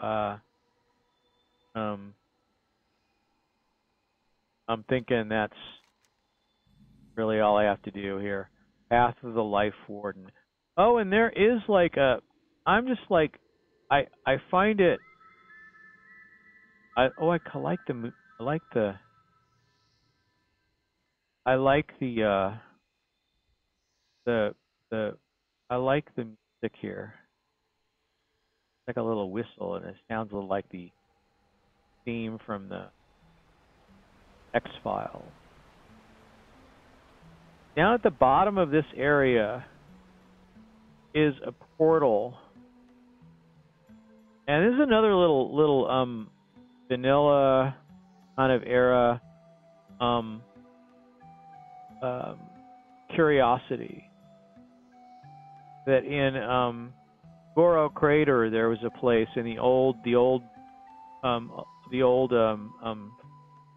I'm thinking that's really all I have to do here. Path of the Life Warden. Oh, and there is like I'm just like, I find it. I like the I like the music here. It's like a little whistle, and it sounds a little like the theme from the X-Files. Down at the bottom of this area is a portal. And this is another little vanilla kind of era curiosity. That in Goro Crater there was a place in the old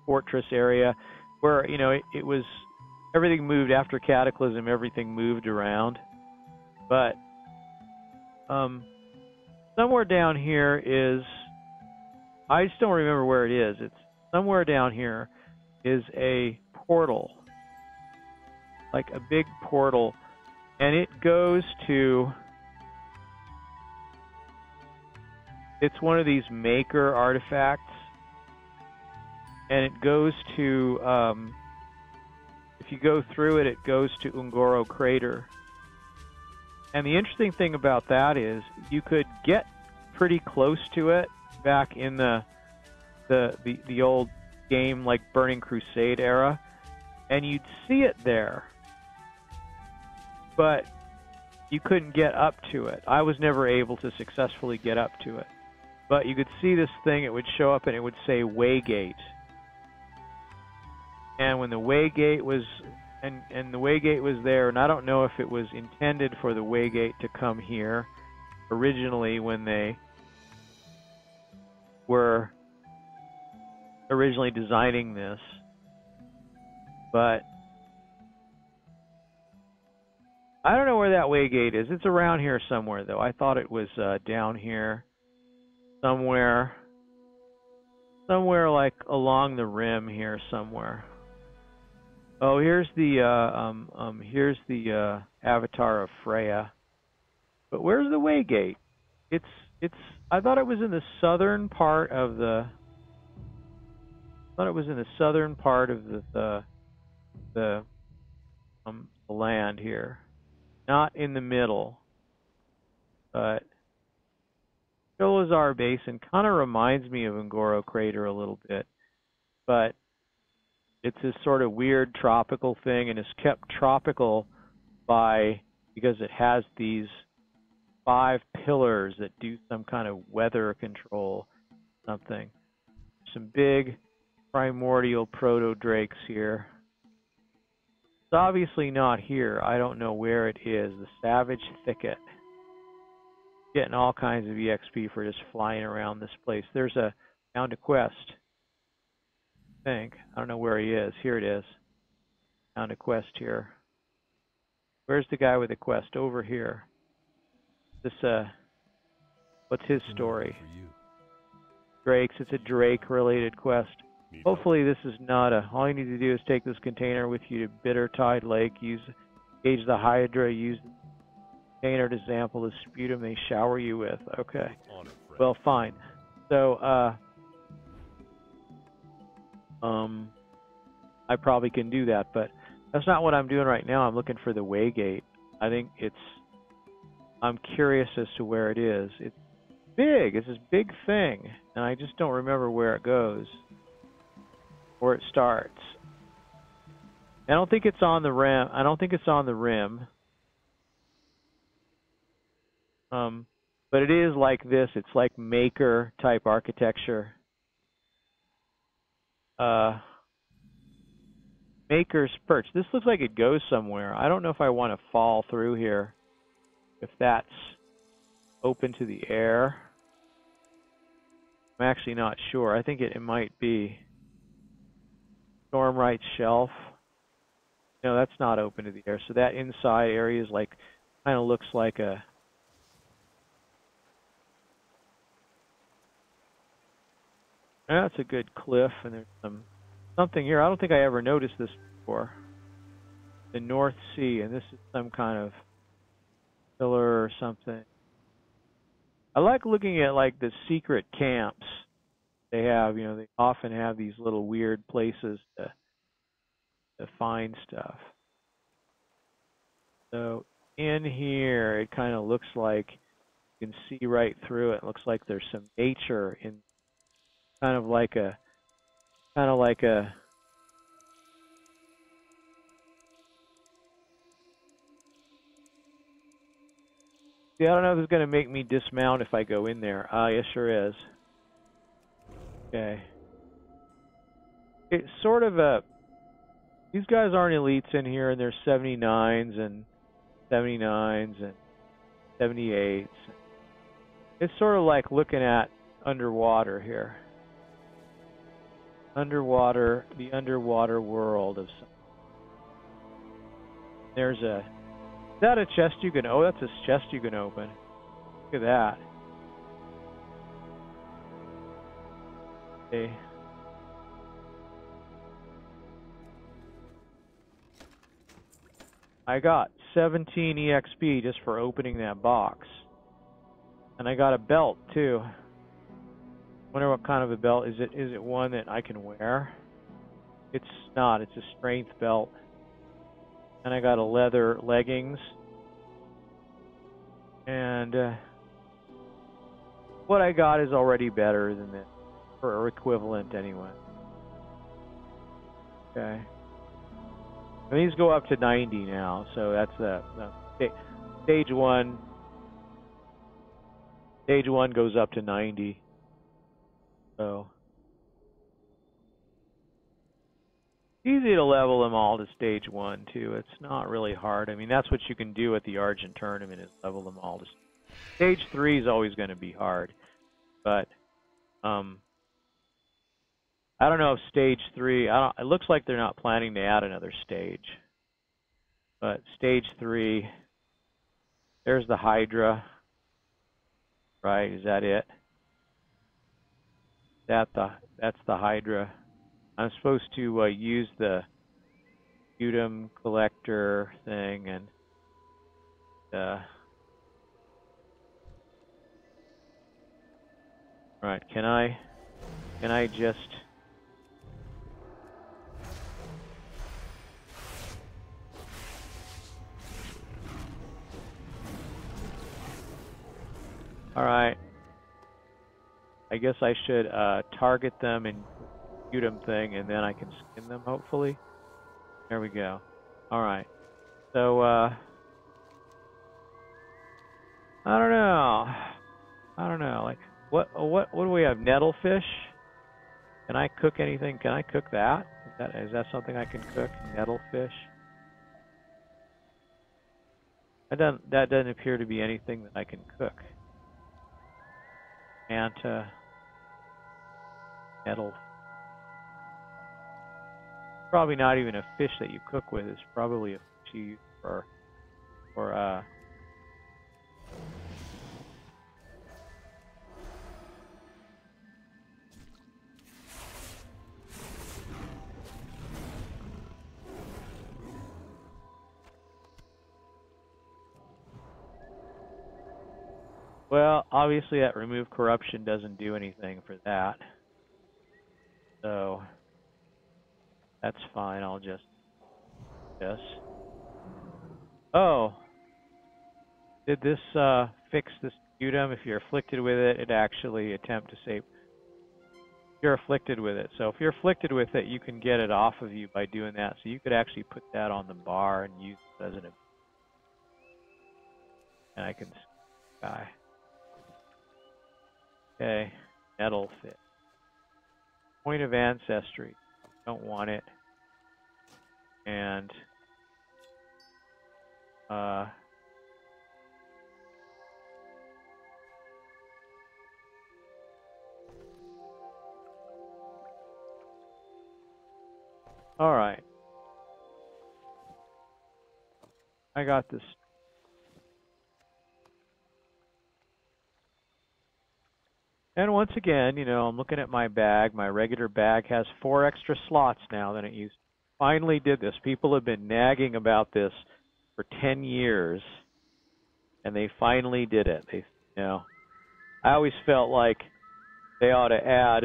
fortress area where, you know, it was everything moved after Cataclysm, everything moved around. But somewhere down here is, I just don't remember where it is. It's somewhere down here is a portal, like a big portal, and it goes to, it's one of these maker artifacts, and it goes to, if you go through it, it goes to Ungoro Crater. And the interesting thing about that is you could get pretty close to it back in the old game, like Burning Crusade era, and you'd see it there, but you couldn't get up to it. I was never able to successfully get up to it, but you could see this thing. It would show up and it would say Waygate. And when the Waygate was and the Waygate was there, and I don't know if it was intended for the Waygate to come here originally when they were originally designing this, But I don't know where that waygate is. It's around here somewhere, though. I thought it was down here somewhere. Somewhere like along the rim here somewhere. Oh, here's the avatar of Freya. But where's the waygate? It's I thought it was in the southern part of the the land here. Not in the middle. But Sholazar Basin kind of reminds me of Ngoro Crater a little bit. But it's this sort of weird tropical thing, and it's kept tropical because it has these 5 pillars that do some kind of weather control something. Some big primordial proto-drakes here. It's obviously not here. I don't know where it is. The Savage Thicket. Getting all kinds of EXP for just flying around this place. There's found a quest. I think. I don't know where he is. Here it is. Found a quest here. Where's the guy with the quest? Over here. What's his story? Drakes. It's a Drake-related quest. Hopefully this is not all you need to do is take this container with you to Bittertide Lake, gauge the Hydra, use the container to sample the sputum they shower you with. Okay. Well, fine. So, I probably can do that, but that's not what I'm doing right now. I'm looking for the waygate. I think I'm curious as to where it is. It's big. It's this big thing, and I just don't remember where it goes, where it starts. I don't think it's on the rim. But it is like this. It's like Maker type architecture. Maker's Perch. This looks like it goes somewhere. I don't know if I want to fall through here. If that's open to the air. I'm actually not sure. I think it might be. Stormright Shelf. No, that's not open to the air. So that inside area is like, kind of looks like a... That's a good cliff, and there's something here. I don't think I ever noticed this before. The North Sea, and this is some kind of pillar or something. I like looking at like the secret camps they have. You know, they often have these little weird places to find stuff. So in here, it kind of looks like you can see right through it. It looks like there's some nature in, kind of like a. See, I don't know if it's going to make me dismount if I go in there. Yes, sure is. Okay. It's sort of a... These guys aren't elites in here, and there's 79s and 79s and 78s. It's sort of like looking at underwater here. The underwater world of some... There's a... Is that a chest you can... Oh, that's a chest you can open. Look at that. Okay. I got 17 EXP just for opening that box. And I got a belt, too. Wonder what kind of a belt. Is it one that I can wear? It's not. It's a strength belt. And I got a leather leggings. And what I got is already better than this. Or equivalent, anyway. Okay. And these go up to 90 now. So that's stage 1. Stage 1 goes up to 90. So easy to level them all to stage 1 too. It's not really hard. I mean, that's what you can do at the Argent tournament, is level them all to stage 3 is always going to be hard. But I don't know if stage 3. It looks like they're not planning to add another stage. But stage 3. There's the Hydra. Right? Is that it? That's the Hydra. I'm supposed to use the Udum collector thing and right, can I just all right. I guess I should target them and Udum thing, and then I can skin them, hopefully. There we go. All right. So, I don't know. Like, what do we have? Nettlefish? Can I cook anything? Can I cook that? Is that something I can cook? Nettlefish? That doesn't appear to be anything that I can cook. Manta. Nettle. Probably not even a fish that you cook with. It's probably a fish you use for well, obviously that remove corruption doesn't do anything for that. So that's fine. I'll just this. Oh. Did this fix this Udum? If you're afflicted with it, it actually attempt to save. You're afflicted with it. So if you're afflicted with it, you can get it off of you by doing that. So you could actually put that on the bar and use it as an. And I can guy. Okay, nettle fit. Point of ancestry. Don't want it. And all right. I got this. And once again, I'm looking at my bag. My regular bag has 4 extra slots now than it used to. Finally did this. People have been nagging about this for 10 years, and they finally did it. I always felt like they ought to add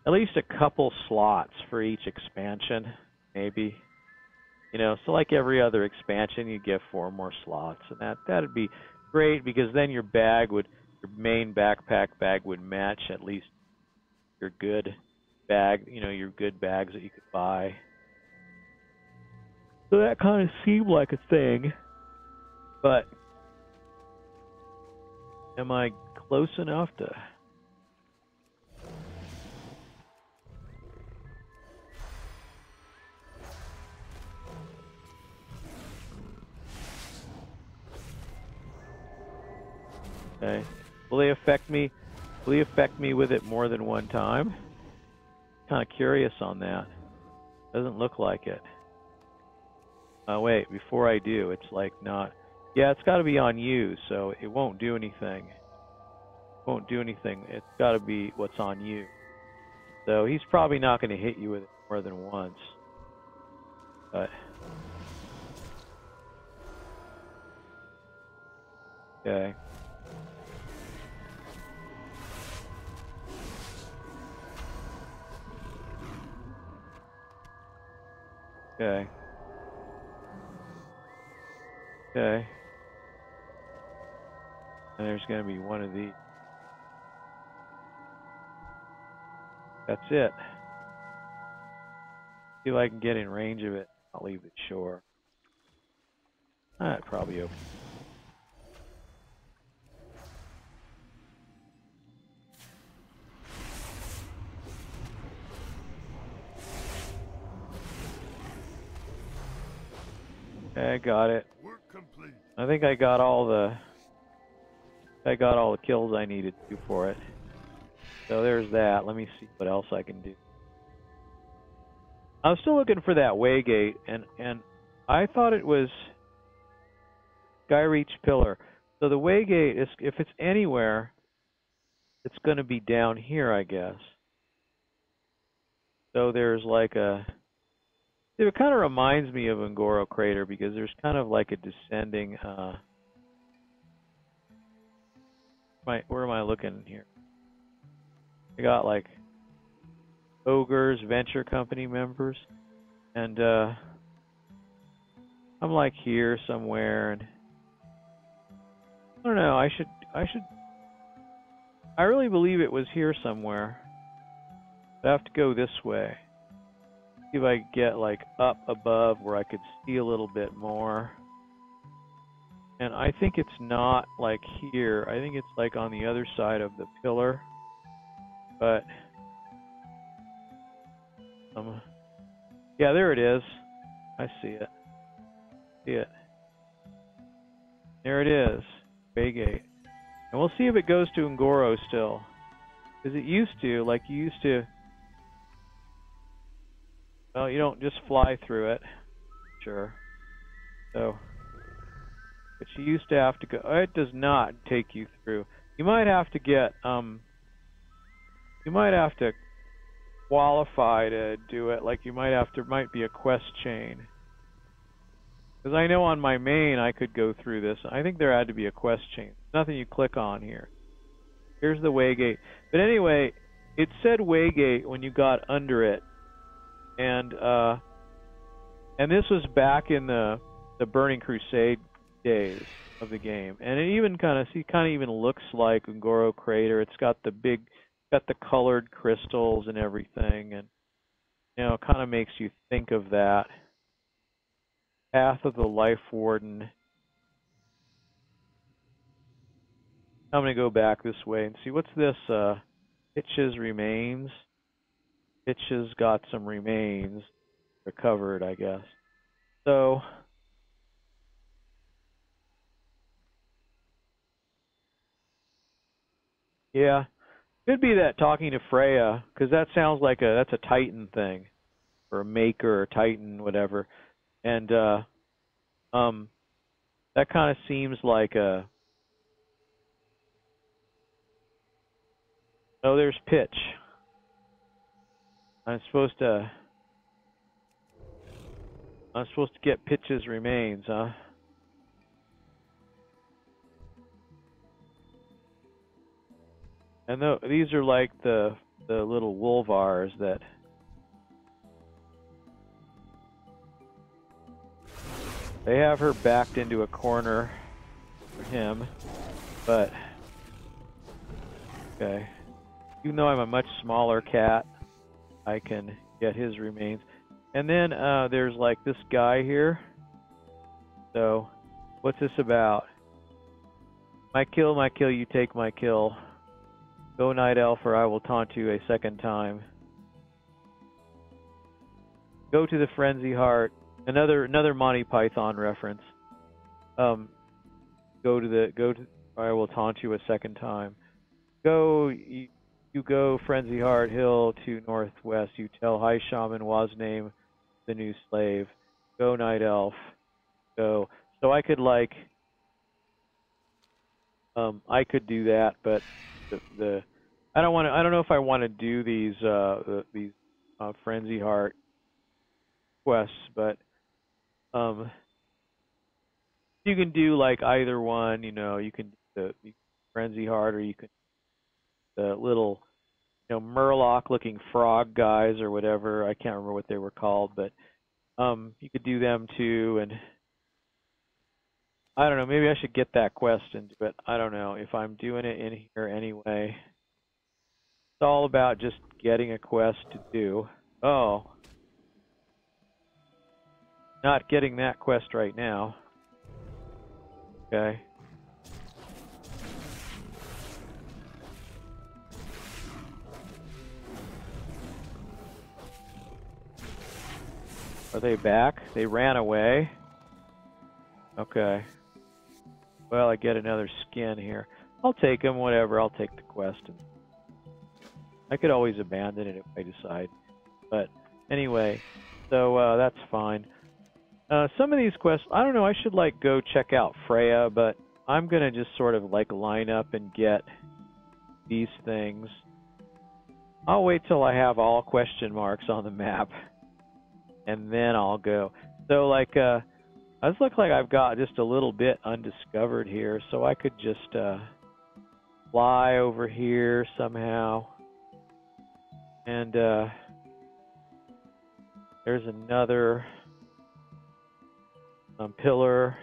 at least a couple slots for each expansion, maybe. So like every other expansion, you get 4 more slots, and that'd be great because then your main backpack bag would match at least your good bag, your good bags that you could buy. So that kind of seemed like a thing, but am I close enough to? Okay. Will they affect me? Will they affect me with it more than one time? Kind of curious on that. Doesn't look like it. Wait, before I do, it's like not. Yeah, it's got to be on you, so it won't do anything. It won't do anything. It's got to be what's on you. So he's probably not going to hit you with it more than once. But okay. Okay. Okay. And there's going to be one of these. That's it. See if I can get in range of it. I'll leave it short. Probably open. Okay, I got it. Work complete. I think I got all the kills I needed to for it. So there's that. Let me see what else I can do. I'm still looking for that waygate, and I thought it was Skyreach Pillar. So the waygate is, if it's anywhere, it's going to be down here, I guess. So there's like a... It kind of reminds me of Ngoro Crater because there's kind of like a descending... where am I looking here? I got like ogres, venture company members, and I'm like here somewhere, and I don't know. I really believe it was here somewhere. I have to go this way. See if I can get like up above where I could see a little bit more. And I think it's not like here. I think it's like on the other side of the pillar. But yeah, there it is. I see it. See it. There it is. Waygate. And we'll see if it goes to Ngoro still. Because it used to, like you used to... Well, you don't just fly through it. Sure. So... But you used to have to go... It does not take you through. You might have to get... You might have to qualify to do it. Like you might have to... Might be a quest chain. Because I know on my main I could go through this. I think there had to be a quest chain. Nothing you click on here. Here's the waygate. But anyway, it said waygate when you got under it. And this was back in the Burning Crusade days of the game. And it even kind of even looks like Ngoro Crater. It's got the colored crystals and everything, and you know, it kind of makes you think of that. Path of the Life Warden. I'm going to go back this way and see what's this. Hitch's remains. Hitch's got some remains recovered, I guess. So yeah, could be that talking to Freya, because that sounds like that's a Titan thing, or a Maker or Titan, whatever. And that kind of seems like a... Oh, there's Pitch. I'm supposed to get Pitch's remains, huh? And these are like the little Wolvars that... They have her backed into a corner for him, but... Okay. Even though I'm a much smaller cat, I can get his remains. And then there's like this guy here. So, what's this about? My kill, you take my kill. Go Night Elf or I will taunt you a second time. Go to the Frenzy Heart. Another Monty Python reference. Go to I will taunt you a second time. You go Frenzy Heart Hill to northwest. You tell High Shaman Wazname the new slave. Go Night Elf. Go. So I could like I could do that, but I don't know if I want to do these Frenzy Heart quests, but you can do like either one. You know, you can do the Frenzy Heart, or you can the little, you know, Murloc-looking frog guys or whatever. I can't remember what they were called, but you could do them too. And I don't know. Maybe I should get that quest and do it. I don't know if I'm doing it in here anyway. It's all about just getting a quest to do. Oh. Not getting that quest right now. Okay. Are they back? They ran away? Okay. Well, I get another skin here. I'll take them, whatever. I'll take the quest. I could always abandon it if I decide. But anyway, so that's fine. Some of these quests, I don't know, I should like go check out Freya, but I'm gonna just sort of like line up and get these things. I'll wait till I have all question marks on the map, and then I'll go. So like, this looks like I've got just a little bit undiscovered here, so I could just fly over here somehow. And there's another pillar.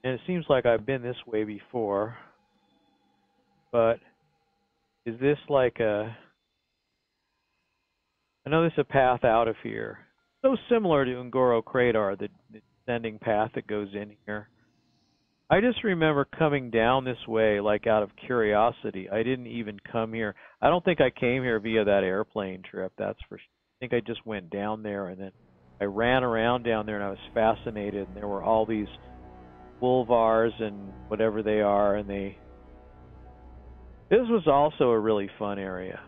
And it seems like I've been this way before. But is this like a... I know there's a path out of here. So similar to Ungoro Crater, the descending path that goes in here. I just remember coming down this way, like out of curiosity. I didn't even come here. I don't think I came here via that airplane trip, that's for sure. I think I just went down there, and then I ran around down there, and I was fascinated. And there were all these Wolvars and whatever they are, and they... This was also a really fun area.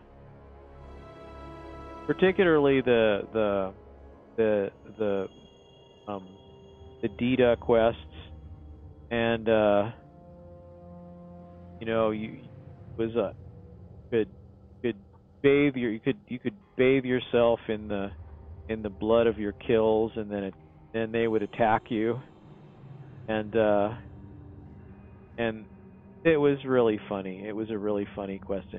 Particularly the Dita quests. And you know, you could bathe you could bathe yourself in the blood of your kills, and then they would attack you, and it was really funny. It was a really funny quest. So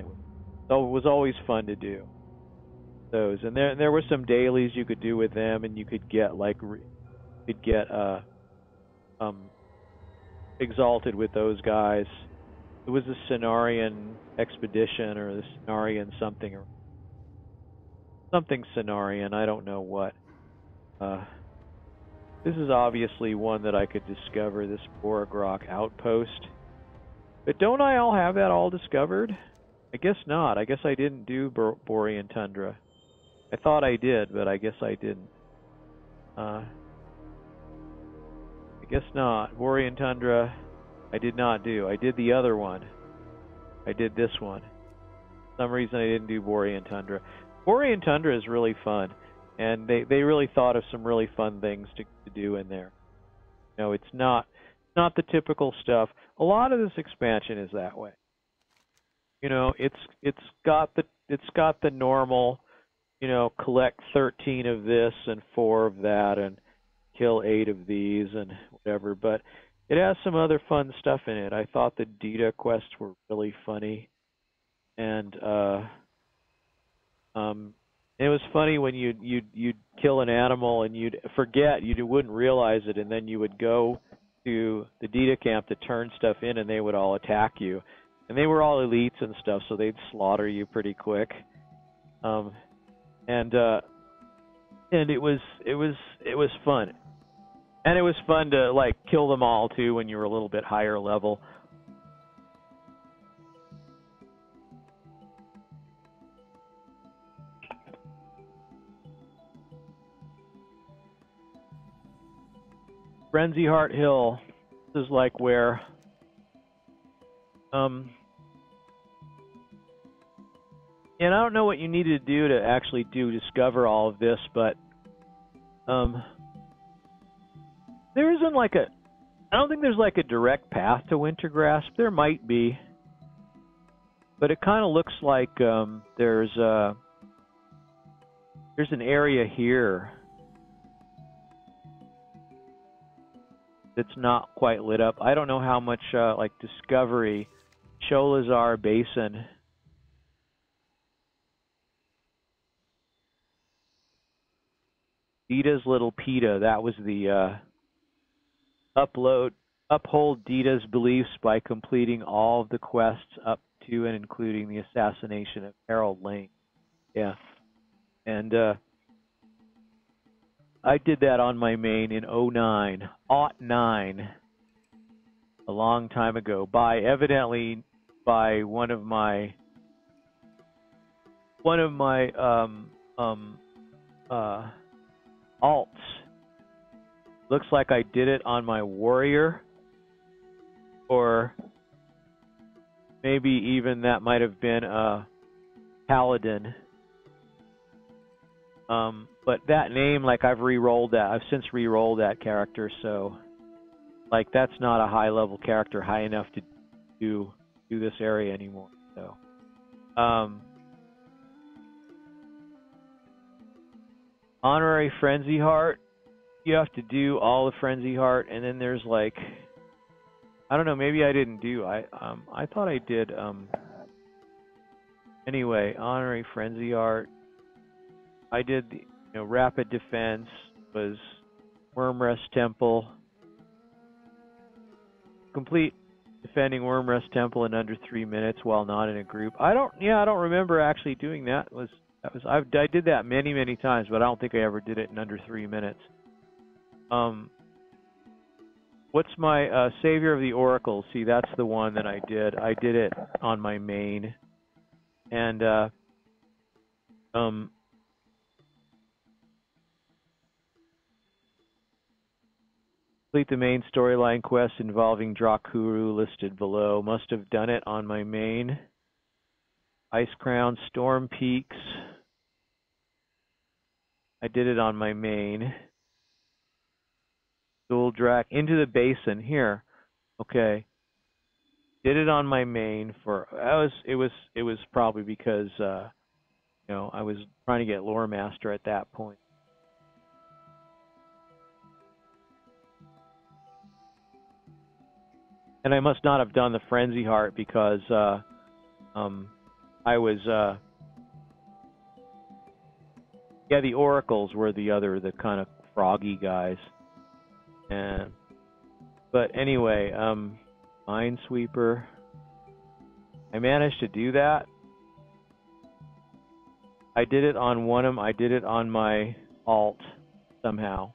it was always fun to do those, and there were some dailies you could do with them, and you could get exalted with those guys. It was a Cenarian expedition, or the Cenarian something, or something Cenarian, I don't know what. This is obviously one that I could discover, this Borogrok outpost. But don't I all have that all discovered? I guess not. I guess I didn't do Borean Tundra. I thought I did, but I guess I didn't. I guess not. Borean Tundra, I did not do. I did the other one. I did this one. For some reason I didn't do Borean Tundra. Borean Tundra is really fun, and they really thought of some really fun things to do in there. You know, it's not the typical stuff. A lot of this expansion is that way. You know, it's got the normal, you know, collect 13 of this and 4 of that and kill 8 of these and whatever, but it has some other fun stuff in it. I thought the Dita quests were really funny, and it was funny when you'd kill an animal and you'd forget, you wouldn't realize it, and then you would go to the Dita camp to turn stuff in, and they would all attack you, and they were all elites and stuff, so they'd slaughter you pretty quick, and it was fun. And it was fun to, like, kill them all, too, when you were a little bit higher level. Frenzy Heart Hill. This is, like, where... and I don't know what you needed to do to actually discover all of this, but... there isn't like I don't think there's like a direct path to Wintergrasp. There might be, but it kind of looks like there's an area here that's not quite lit up. I don't know how much like discovery. Cholazar Basin. Dita's Little Peta. That was the uphold Dita's beliefs by completing all of the quests up to and including the assassination of Harold Lane. Yeah. And I did that on my main in 09, a long time ago, evidently by one of my alts. Looks like I did it on my warrior, or maybe even that might have been a paladin. But that name, like I've re-rolled that. I've since re-rolled that character, so like that's not a high level character, high enough to do this area anymore. So, honorary frenzy heart. You have to do all the frenzy heart, and then there's like, I don't know, maybe I didn't do. I thought I did. Anyway, honorary frenzy heart. I did the rapid defense was Wormrest Temple. Complete defending Wormrest Temple in under 3 minutes while not in a group. I don't remember actually doing that. I did that many times, but I don't think I ever did it in under 3 minutes. What's my Savior of the Oracles? See, that's the one that I did. I did it on my main, and complete the main storyline quest involving Drakuru listed below. Must have done it on my main. Ice Crown, Storm Peaks. I did it on my main. Dual Drak into the basin here. Okay. Did it on my main for it was probably because I was trying to get Lore Master at that point. And I must not have done the Frenzy Heart because I was the Oracles were the kind of froggy guys. But anyway, Minesweeper. I managed to do that. I did it on I did it on my alt somehow.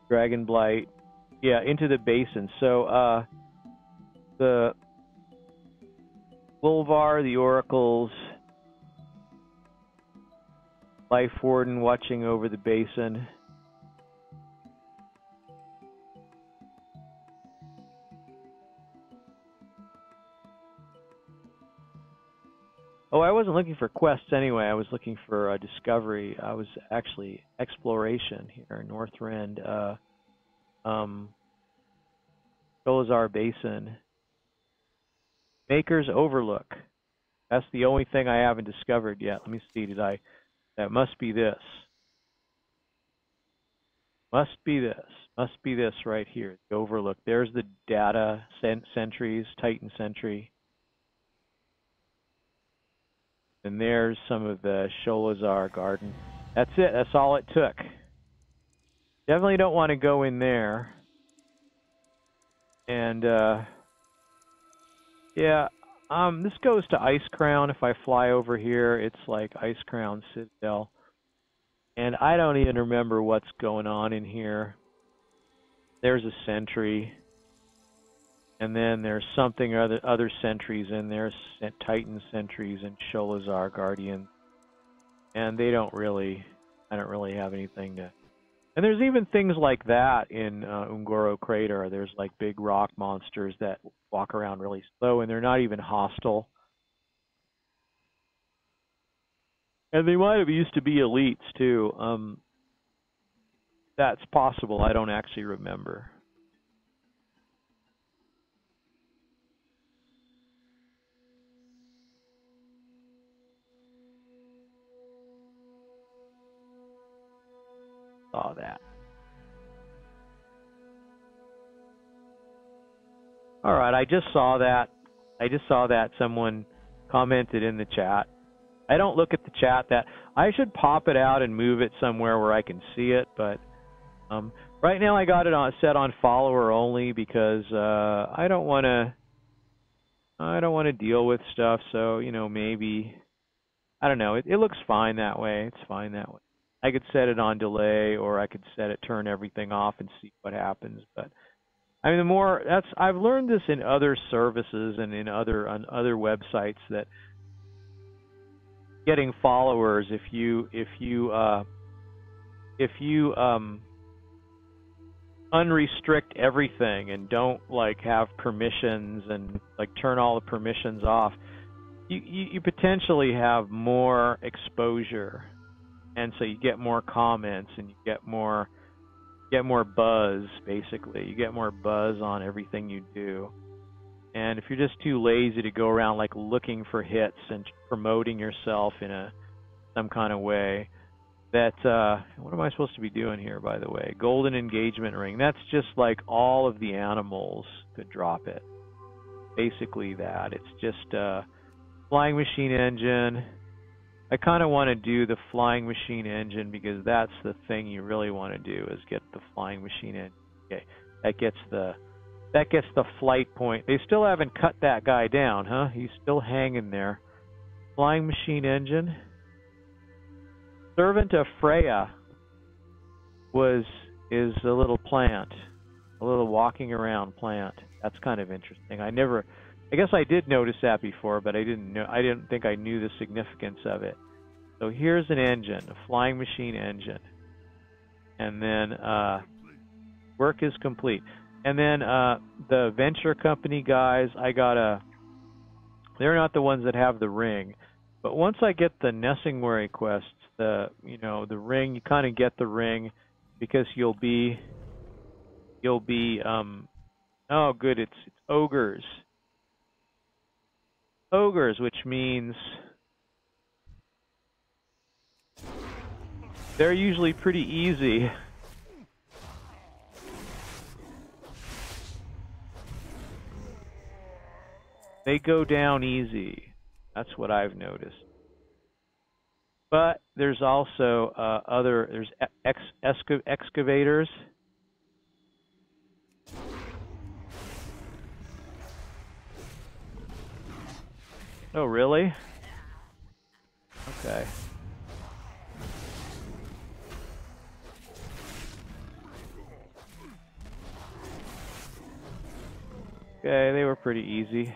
Dragon Blight. Yeah, into the basin. So the Wolvar, the Oracles, Life Warden watching over the basin. Oh, I wasn't looking for quests anyway. I was looking for discovery. I was actually exploration here, Northrend, Golazar Basin, Maker's Overlook. That's the only thing I haven't discovered yet. Let me see. That must be this. Must be this right here. The Overlook. There's the data sentries, Titan Sentry. And there's some of the Sholazar Garden. That's it. That's all it took. Definitely don't want to go in there. And this goes to Ice Crown. If I fly over here, it's like Ice Crown Citadel. And I don't even remember what's going on in here. There's a sentry. And then there's something other sentries in there, Titan sentries and Sholazar Guardians. And I don't really have anything to... And there's even things like that in Ungoro Crater. There's like big rock monsters that walk around really slow, and they're not even hostile. And they might have used to be elites, too. That's possible. I don't actually remember. Saw that. All right, I just saw that. Someone commented in the chat. I don't look at the chat. That I should pop it out and move it somewhere where I can see it. But right now I got it set on follower only because I don't want to deal with stuff. So maybe I don't know. It looks fine that way. It's fine that way. I could set it on delay, or I could turn everything off and see what happens. But I mean, I've learned this in other services and on other websites that getting followers, if you unrestrict everything and don't like have permissions and like turn all the permissions off, you potentially have more exposure, and so you get more comments and you get more buzz. Basically, you get more buzz on everything you do. And if you're just too lazy to go around like looking for hits and promoting yourself in some kind of way, that what am I supposed to be doing here, by the way? Golden engagement ring. That's just like all of the animals could drop it. Basically that. It's just flying machine engine. I kind of want to do the flying machine engine because that's the thing you really want to do, is get the flying machine engine. Okay, that gets the flight point. They still haven't cut that guy down, huh? He's still hanging there. Flying machine engine. Servant of Freya is a little plant, a little walking around plant. That's kind of interesting. I guess I did notice that before, but I didn't think I knew the significance of it. So here's an engine, a flying machine engine, and then work is complete. And then the venture company guys, they're not the ones that have the ring, but once I get the Nessingwary quests, the ring, you kind of get the ring because you'll be oh good, it's ogres, which means they're usually pretty easy. They go down easy. That's what I've noticed. But there's also there's excavators. Oh, really? Okay. Okay, they were pretty easy.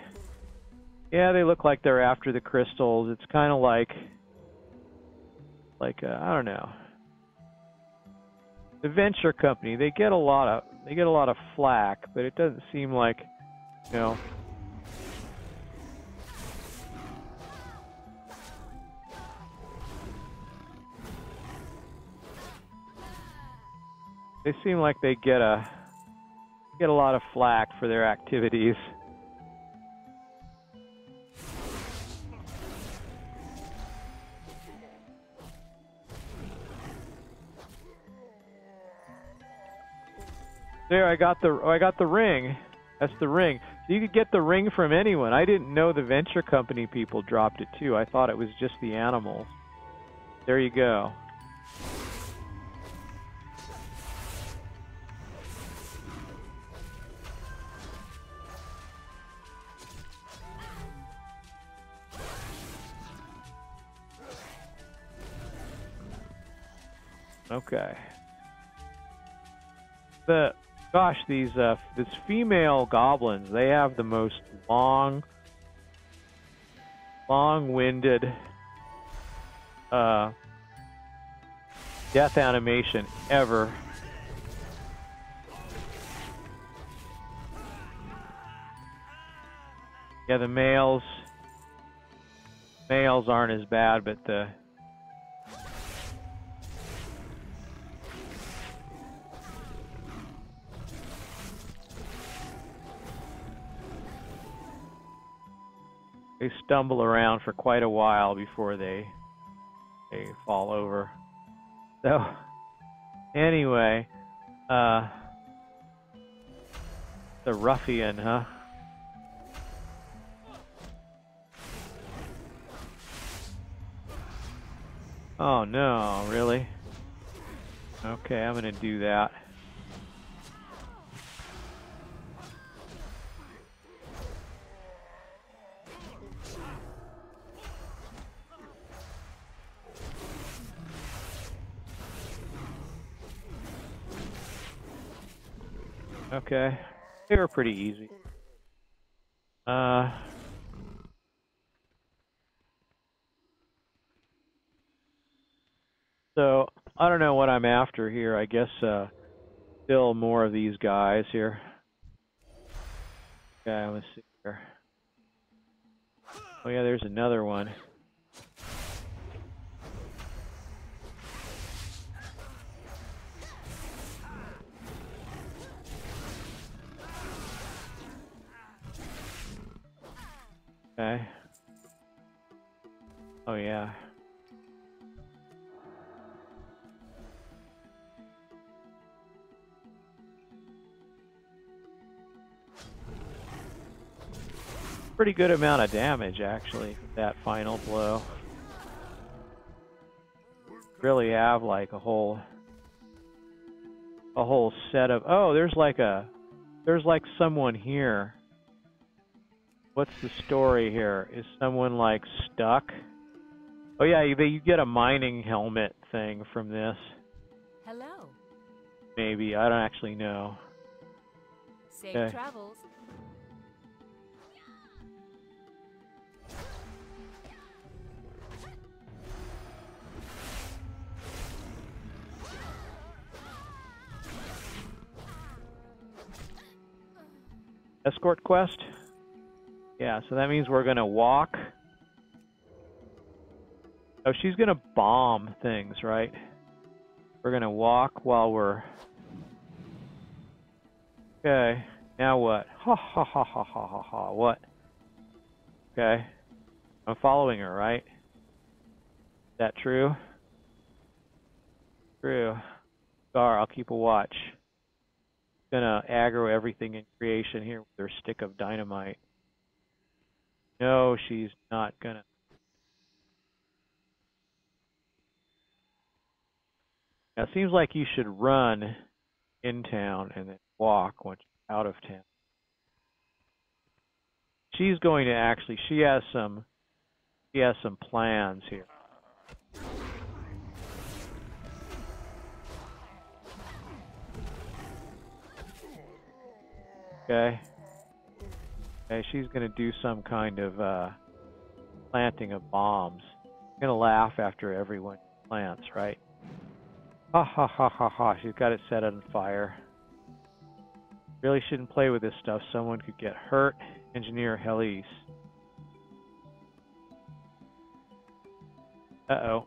Yeah, they look like they're after the crystals. It's kind of like I don't know. The venture company, they get a lot of flack, but it doesn't seem like, you know. They seem like they get a lot of flack for their activities. There, I got the ring. That's the ring. So you could get the ring from anyone. I didn't know the venture company people dropped it too. I thought it was just the animals. There you go. Okay. These female goblins, they have the most long-winded death animation ever. Yeah, the males aren't as bad, but they stumble around for quite a while before they fall over. So anyway, the ruffian, huh? Oh no, really? Okay, I'm gonna do that. Okay, they were pretty easy. So I don't know what I'm after here. I guess still more of these guys here. Okay, let's see here. Oh yeah, there's another one. Okay. Oh yeah. Pretty good amount of damage actually, that final blow. Really have like a whole set of, oh, there's like someone here. What's the story here? Is someone like stuck? Oh yeah, you get a mining helmet thing from this. Hello. Maybe, I don't actually know. Safe Okay. travels. Escort quest? Yeah, so that means we're gonna walk. Oh, she's gonna bomb things, right? We're gonna walk while we're... Okay, now what? Ha ha ha ha ha ha ha, what? Okay, I'm following her, right? Is that true? True. Gar, I'll keep a watch. Gonna aggro everything in creation here with her stick of dynamite. No, she's not gonna. Now, it seems like you should run in town and then walk once you're out of town. She's going to actually, she has some plans here. Okay. Okay, she's going to do some kind of planting of bombs. I'm going to laugh after everyone plants, right? Ha ha ha ha ha. She's got it set on fire. Really shouldn't play with this stuff. Someone could get hurt. Engineer Helis. Uh-oh.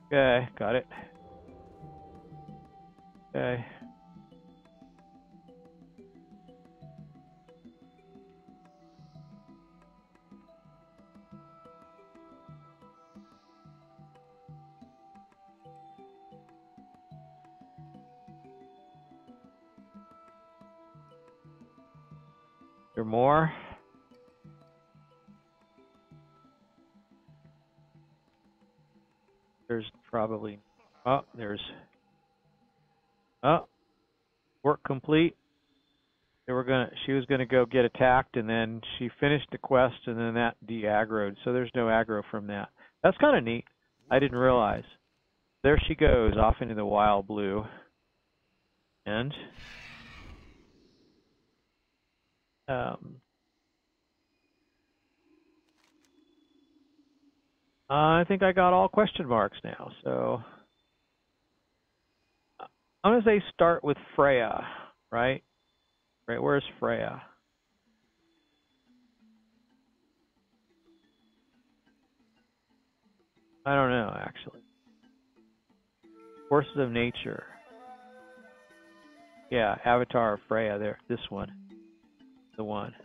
Okay, got it. Okay. There more? There's probably... Oh, there's... Oh, work complete. She was gonna go get attacked, and then she finished the quest, and then that de-aggroed. So there's no aggro from that. That's kind of neat. I didn't realize. There she goes, off into the wild blue. And... I think I got all question marks now, so I'm going to say start with Freya, right? Right, where's Freya? I don't know, actually. Forces of Nature. Yeah, Avatar of Freya there, this one. The one.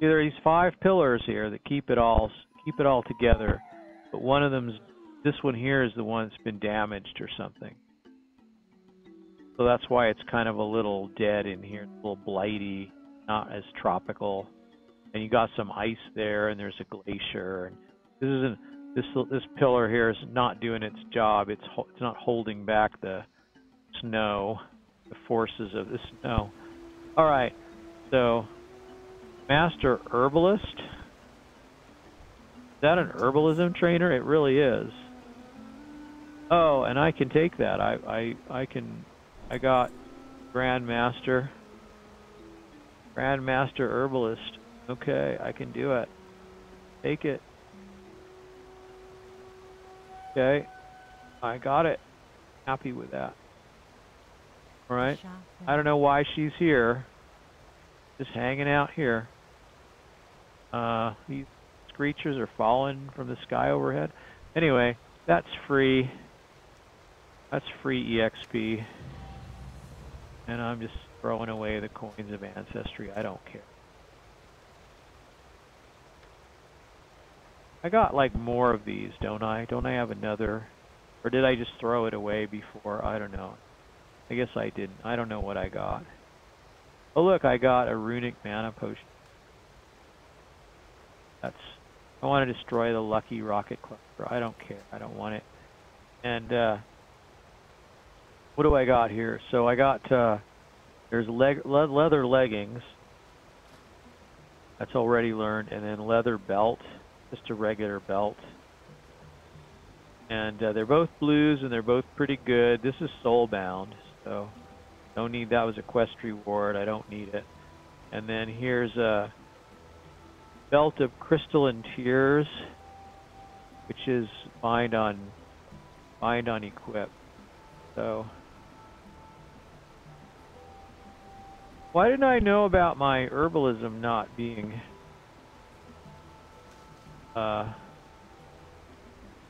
There are these 5 pillars here that keep it all together, but one of them's, this one here is the one that's been damaged or something. So that's why it's kind of a little dead in here, a little blighty, not as tropical. And you got some ice there, and there's a glacier. And this pillar here is not doing its job. It's not holding back the snow, the forces of the snow. All right, so. Master Herbalist? Is that an herbalism trainer? It really is. Oh, and I can take that. I can I got Grandmaster. Grandmaster Herbalist. Okay, I can do it. Take it. Okay, I got it. Happy with that. Alright. I don't know why she's here. Just hanging out here. These creatures are falling from the sky overhead. Anyway, that's free. That's free EXP. And I'm just throwing away the coins of ancestry. I don't care. I got like more of these, don't I? Don't I have another? Or did I just throw it away before? I don't know. I guess I didn't. I don't know what I got. Oh look, I got a runic mana potion. I want to destroy the lucky rocket cluster. I don't care. I don't want it. And what do I got here? So I got there's leather leggings. That's already learned, and then leather belt, just a regular belt. And they're both blues, and they're both pretty good. This is soulbound, so don't need that. Was a quest reward. I don't need it. And then here's a belt of crystalline tears, which is bind on equip. So why didn't I know about my herbalism not being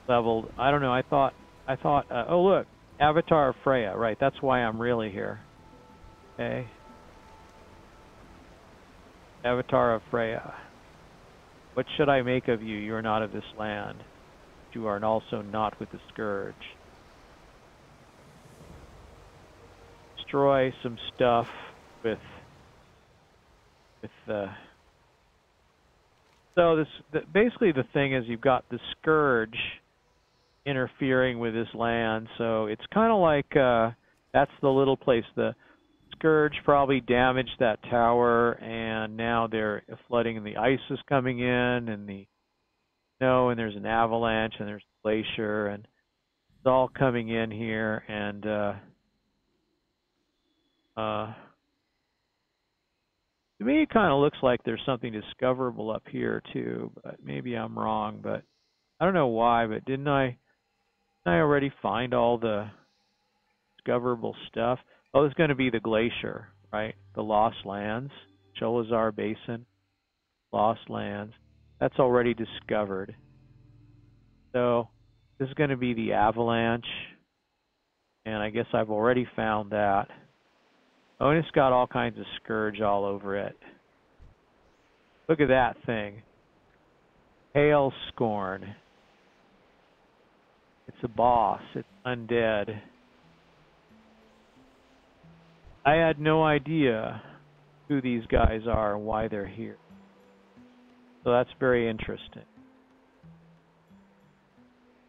leveled? I don't know. I thought oh look, Avatar of Freya. Right, that's why I'm really here. Okay. Avatar of Freya. What should I make of you? You are not of this land. You are also not with the Scourge. Destroy some stuff with so basically the thing is you've got the Scourge interfering with this land, so it's kind of like that's the little place. The Scourge probably damaged that tower, and now they're flooding, and the ice is coming in, and the snow, and there's an avalanche, and there's a glacier, and it's all coming in here, and to me it kind of looks like there's something discoverable up here too, but maybe I'm wrong. But I don't know why, but didn't I already find all the discoverable stuff? Oh, it's going to be the glacier, right? The Lost Lands, Cholazar Basin, Lost Lands. That's already discovered. So this is going to be the avalanche, and I guess I've already found that. Oh, and it's got all kinds of scourge all over it. Look at that thing. Hail Scorn. It's a boss. It's undead. I had no idea who these guys are and why they're here. So that's very interesting.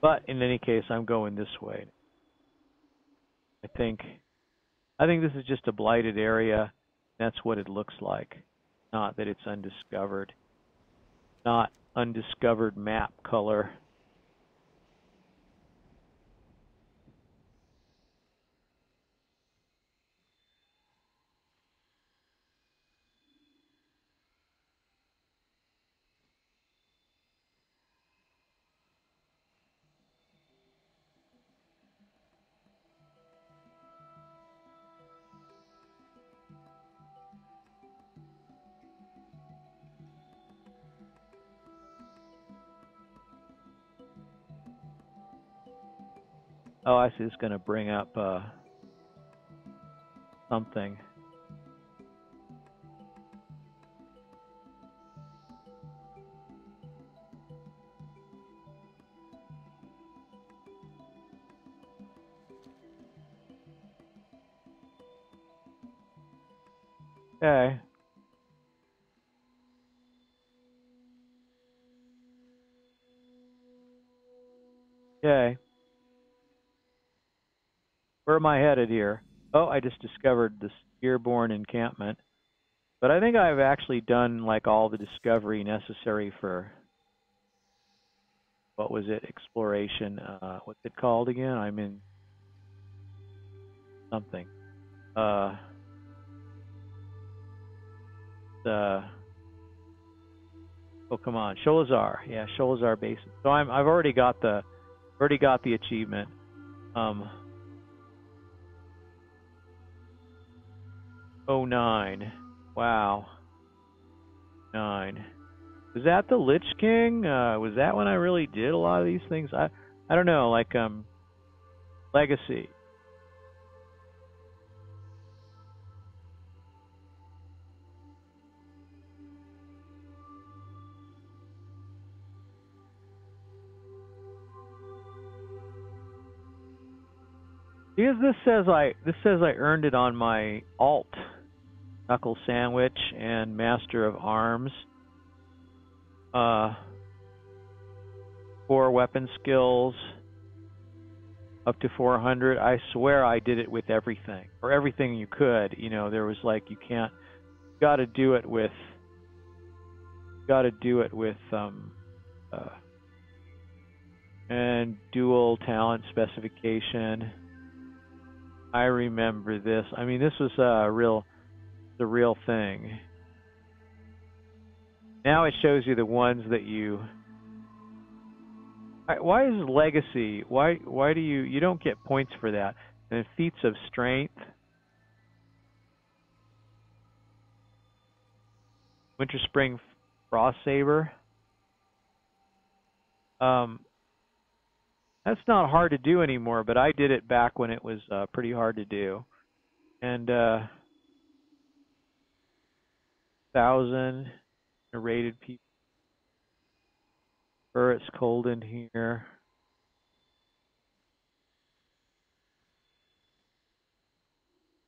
But in any case, I'm going this way. I think this is just a blighted area. That's what it looks like. Not that it's undiscovered. Not undiscovered map color. Oh, I see. It's going to bring up something. Okay. Okay. Where am I headed here? Oh, I just discovered this Spearborn encampment. But I think I've actually done like all the discovery necessary for, what was it, exploration. What's it called again? I'm in something. Oh, come on, Sholazar. Yeah, Sholazar bases. So I've already got the achievement. 09. Wow. 9. Was that the Lich King? Was that when I really did a lot of these things? I don't know, like Legacy. Because this says I earned it on my alt, Knuckle Sandwich and Master of Arms. 4 weapon skills, up to 400. I swear I did it with everything, or everything you could. You know, there was like you can't. Got to do it with. And dual talent specification. I remember this. I mean, this was the real thing. Now it shows you the ones that you. Why is Legacy? Why do you don't get points for that? And feats of strength. Winter Spring Frost Saber. That's not hard to do anymore, but I did it back when it was pretty hard to do. And 1,000 rated people. It's cold in here.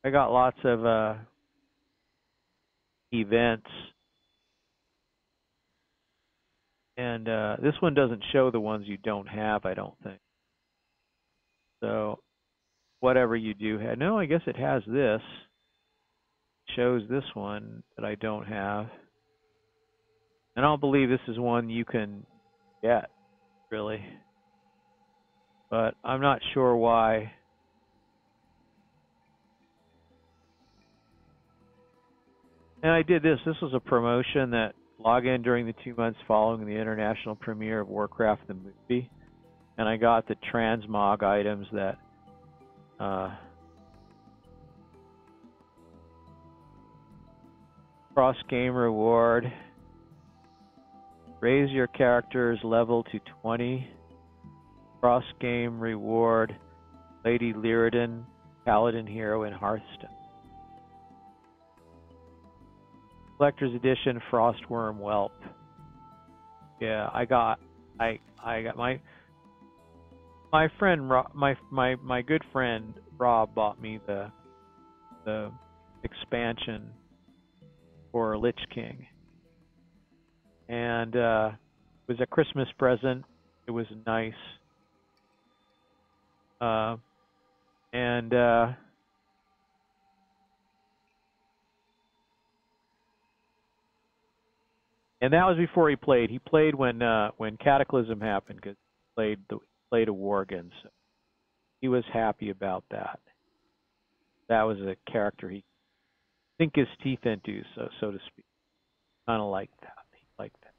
I got lots of events. And this one doesn't show the ones you don't have, I don't think. So whatever you do have. No, I guess it has this. It shows this one that I don't have. And I don't believe this is one you can get, really. But I'm not sure why. And I did this. This was a promotion that log in during the 2 months following the international premiere of Warcraft the movie. And I got the transmog items that cross game reward. Raise your character's level to 20. Cross game reward. Lady Lyridan, Paladin Hero in Hearthstone. Collector's Edition Frostworm Whelp. Yeah, I got my friend my good friend Rob bought me the expansion for Lich King. And it was a Christmas present. It was nice. And that was before he played. He played when Cataclysm happened, because he played a Worgen. So he was happy about that. That was a character he sink his teeth into, so to speak. Kind of like that. He liked that.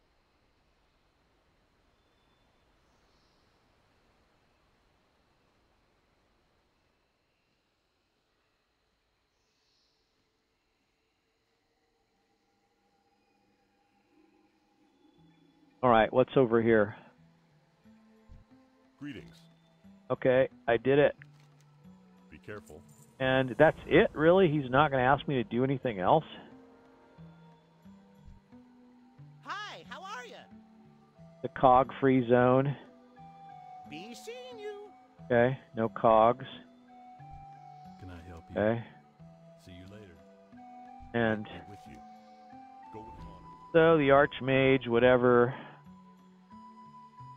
All right, what's over here? Greetings. Okay, I did it. Be careful. And that's it, really? He's not going to ask me to do anything else? Hi, how are you? The cog-free zone. Be seeing you. Okay, no cogs. Can I help you? Okay. See you later. And Be with you. Go with honor. so the Archmage, whatever.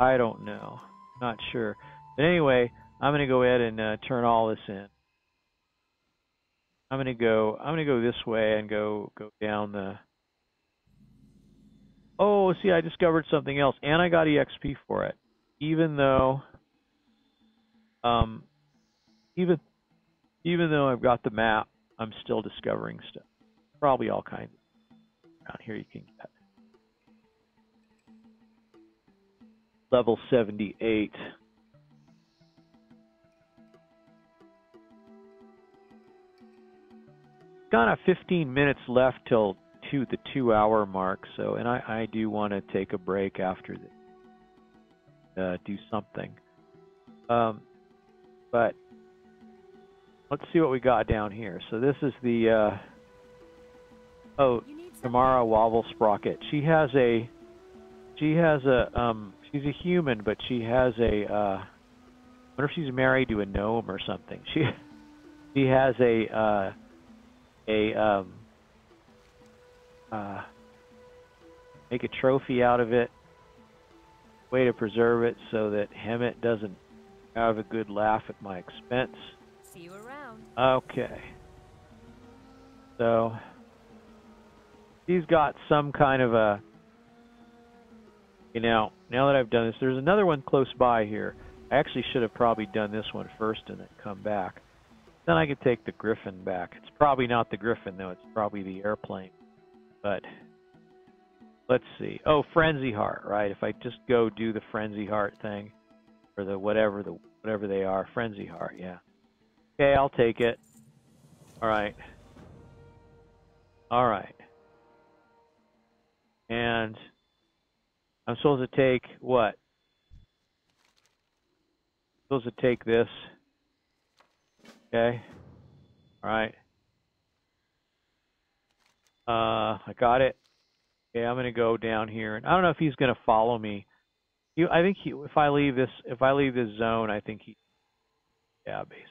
I don't know. Not sure. But anyway, I'm going to go ahead and turn all this in. I'm going to go this way and go down the. Oh, see, I discovered something else, and I got EXP for it. Even though even though I've got the map, I'm still discovering stuff. Probably all kinds around here you can get. Level 78. Got 15 minutes left till the 2-hour mark, so and I do want to take a break after this, do something. But let's see what we got down here. So this is the Tamara Wobble Sprocket. She's a human, but she has a I wonder if she's married to a gnome or something. She has make a trophy out of it. Way to preserve it so that Hemet doesn't have a good laugh at my expense. See you around. Okay. So he's got some kind of a, now that I've done this, there's another one close by here. I actually should have probably done this one first and then come back. Then I could take the Griffin back. It's probably not the Griffin, though. It's probably the airplane. But let's see. Oh, Frenzy Heart, right? If I just go do the Frenzy Heart thing, or the whatever they are, Frenzy Heart, yeah. Okay, I'll take it. All right. All right. And I'm supposed to take what? I'm supposed to take this. Okay. All right. I got it. Okay, I'm gonna go down here, and I don't know if he's gonna follow me. I think if I leave this zone, I think yeah, basically.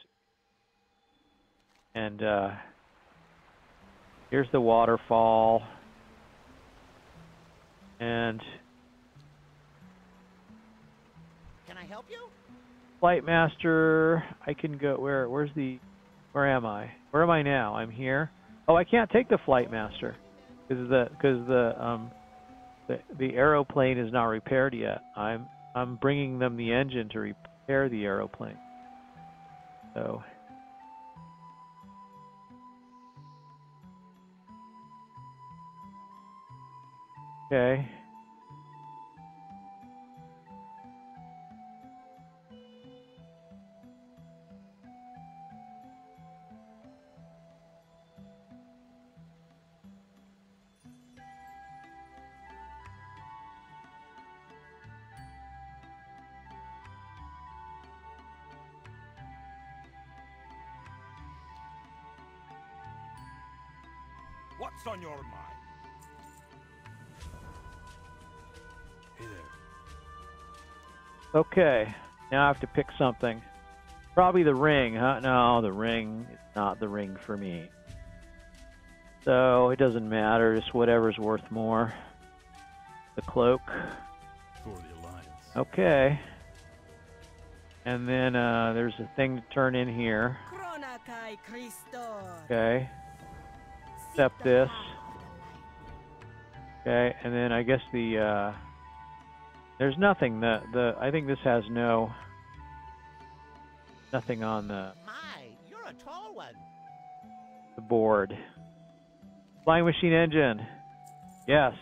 And here's the waterfall, and Can I help you? Flight Master, I can go. Where am I? Where am I now? I'm here. Oh, I can't take the Flight Master because the aeroplane is not repaired yet. I'm bringing them the engine to repair the aeroplane. So okay. What's on your mind? Hey there. Okay. Now I have to pick something. Probably the ring, huh? No, the ring is not the ring for me. So it doesn't matter. Just whatever's worth more. The cloak. For the Alliance. Okay. And then there's a thing to turn in here. Okay. Accept this. Okay, and then I guess there's nothing. I think this has nothing on My, you're a tall one. the board. Flying machine engine. Yes.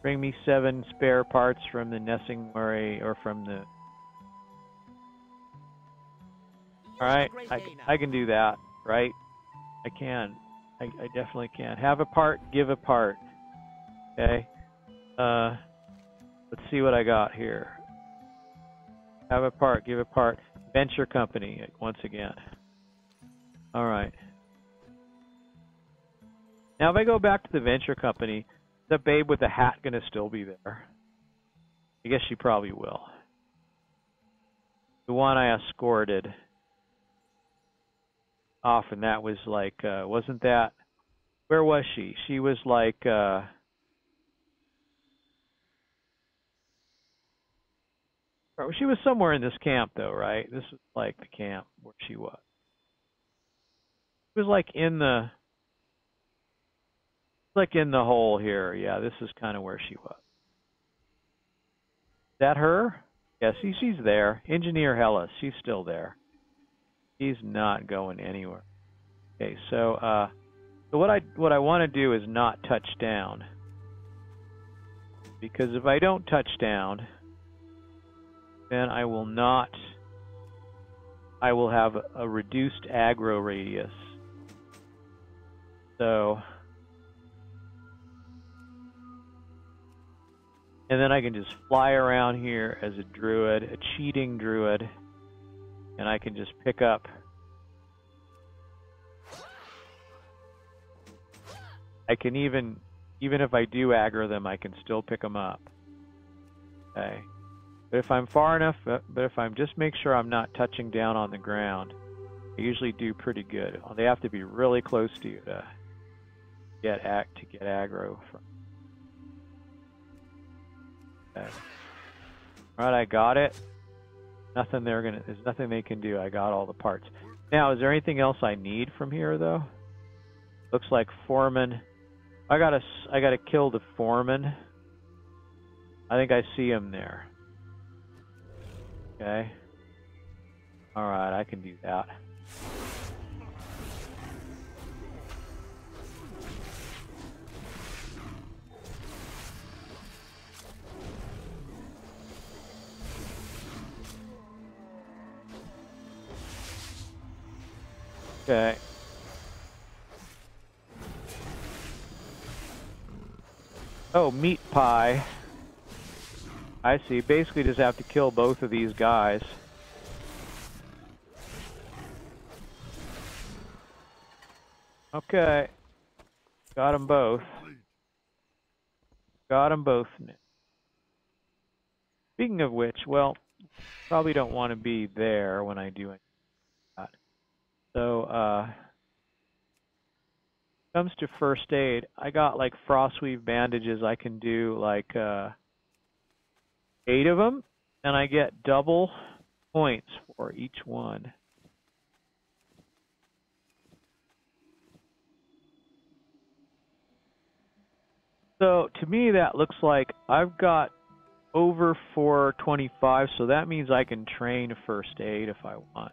Bring me 7 spare parts from the Nessingwary or from the. All right, I can do that, right? I can. I definitely can. Have a part, give a part. Okay. Let's see what I got here. Have a part, give a part. Venture company once again. All right. Now if I go back to the venture company, is the babe with the hat going to still be there? I guess she probably will. The one I escorted off, and that was like, wasn't that, where was she? She was like, she was somewhere in this camp though, right? This was like the camp where she was. It was like in the hole here. Yeah, this is kind of where she was. Is that her? Yeah, see, she's there. Engineer Hellas, she's still there. She's not going anywhere. Okay, so what I want to do is not touch down, because if I don't touch down, then I will have a reduced aggro radius. So, and then I can just fly around here as a druid, a cheating druid, and I can just pick up. I can even if I do aggro them, I can still pick them up. Okay. But if I'm far enough, but if I'm just make sure I'm not touching down on the ground, I usually do pretty good. They have to be really close to you to get aggro from. Okay. All right, I got it. There's nothing they can do. I got all the parts. Now, is there anything else I need from here though? Looks like foreman. I gotta kill the foreman. I think I see him there. Okay. All right, I can do that. Okay. Oh, meat pie. I see. Basically just have to kill both of these guys. Okay. Got them both. Got them both. Speaking of which, well, probably don't want to be there when I do that. So, comes to first aid, I got like frostweave bandages. I can do like 8 of them, and I get double points for each one. So to me that looks like I've got over 425, so that means I can train first aid if I want.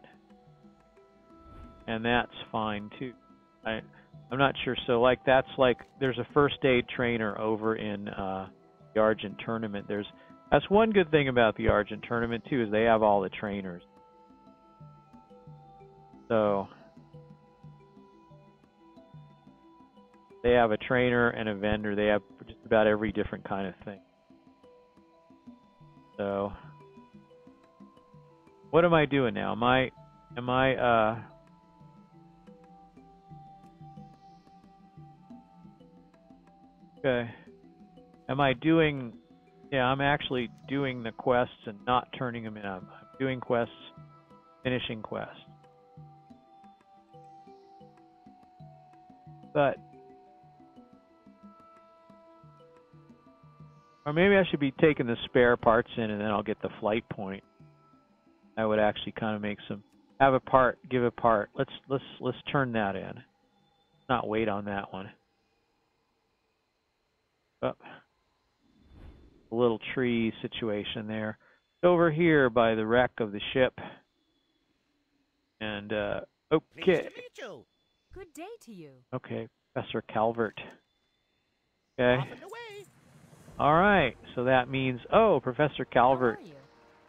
And that's fine too. I'm not sure. So like that's like there's a first aid trainer over in the Argent tournament. That's one good thing about the Argent tournament too, is they have all the trainers. So they have a trainer and a vendor. They have just about every different kind of thing. So what am I doing now? Am I okay. Am I doing... Yeah, I'm actually doing the quests and not turning them in. I'm doing quests, finishing quests. But... Or maybe I should be taking the spare parts in and then I'll get the flight point. That would actually kind of make some... Have a part, give a part. Let's turn that in. Not wait on that one. Oh. A little tree situation there. Over here by the wreck of the ship. And, okay. Good day to you. Okay, Professor Calvert. Okay. Off and away. All right, so that means, oh, Professor Calvert,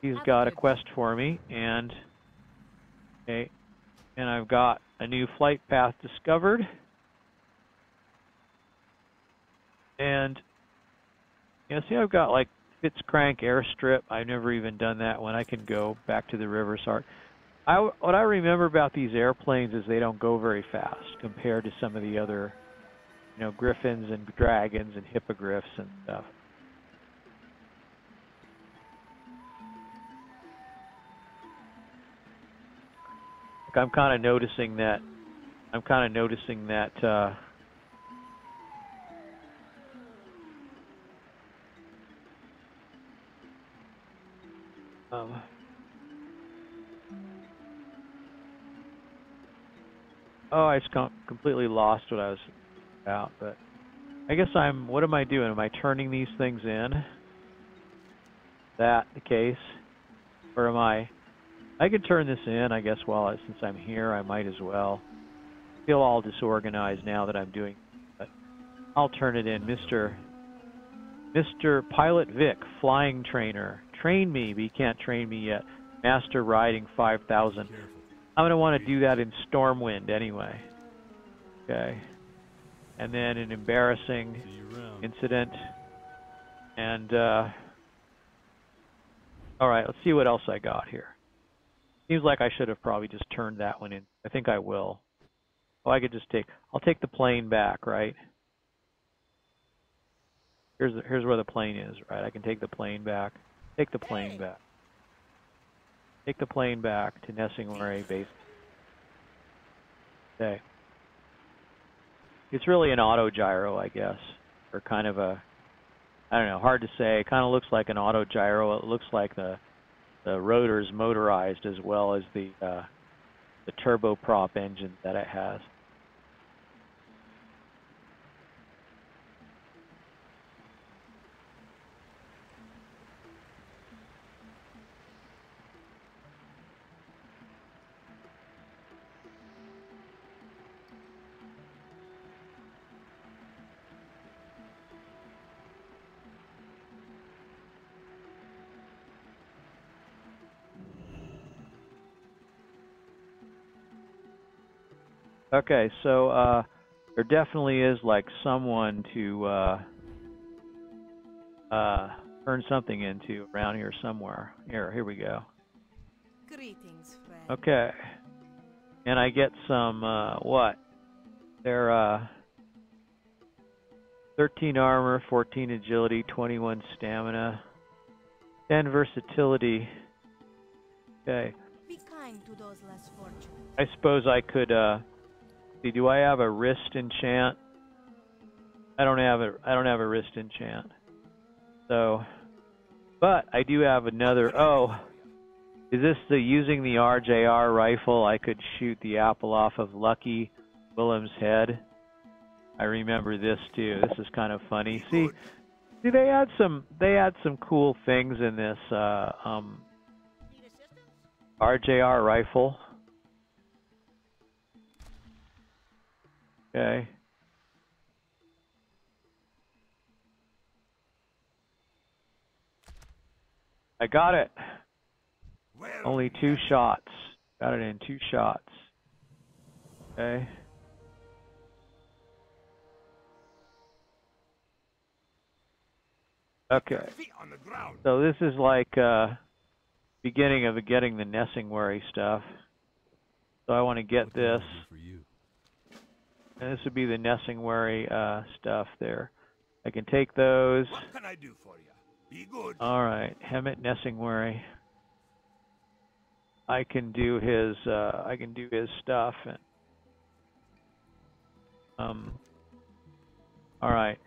he's got a quest for me, and, okay, and I've got a new flight path discovered. And, you know, see, I've got like Fitzcrank airstrip. I've never even done that one. I can go back to the river. Sorry. What I remember about these airplanes is they don't go very fast compared to some of the other, you know, griffins and dragons and hippogriffs and stuff. Like I'm kind of noticing that. Oh, I just completely lost what I was about, but I guess what am I doing? Am I turning these things in? Is that the case? Or am I can turn this in, I guess, since I'm here, I might as well. feel all disorganized now that I'm doing it, but I'll turn it in. Mr. Pilot Vic, flying trainer. Train me, but he can't train me yet. Master riding 5,000. Careful. I'm going to want to do that in Stormwind anyway. Okay. And then an embarrassing See you around. incident. And, alright, let's see what else I got here. Seems like I should have probably just turned that one in. I think I will. Oh, I could just I'll take the plane back, right? Here's where the plane is, right? I can take the plane back. Take the plane back. Take the plane back to Nessingwary base. Okay. It's really an auto gyro, I guess. Or kind of a, I don't know, hard to say. It kind of looks like an auto gyro. It looks like the rotor's motorized as well as the turboprop engine that it has. Okay, so there definitely is like someone to turn something into around here somewhere. Here we go. Greetings, friend. Okay. And I get some what? They're 13 armor, 14 agility, 21 stamina, 10 versatility. Okay. Be kind to those less fortunate. I suppose I could see, do I have a wrist enchant? I don't have a wrist enchant. So, but I do have another. Oh, is this the using the RJR rifle? I could shoot the apple off of Lucky Willem's head. I remember this too. This is kind of funny. See, they had some cool things in this RJR rifle. Okay. I got it. Only 2 shots. Got it in 2 shots. Okay. Okay. So this is like beginning of getting the Nessingwary stuff. So I want to get What can I this. do for you? And this would be the Nessingwary stuff there. I can take those. What can I do for you? Be good. All right, Hemet Nessingwary. I can do his stuff. And, all right.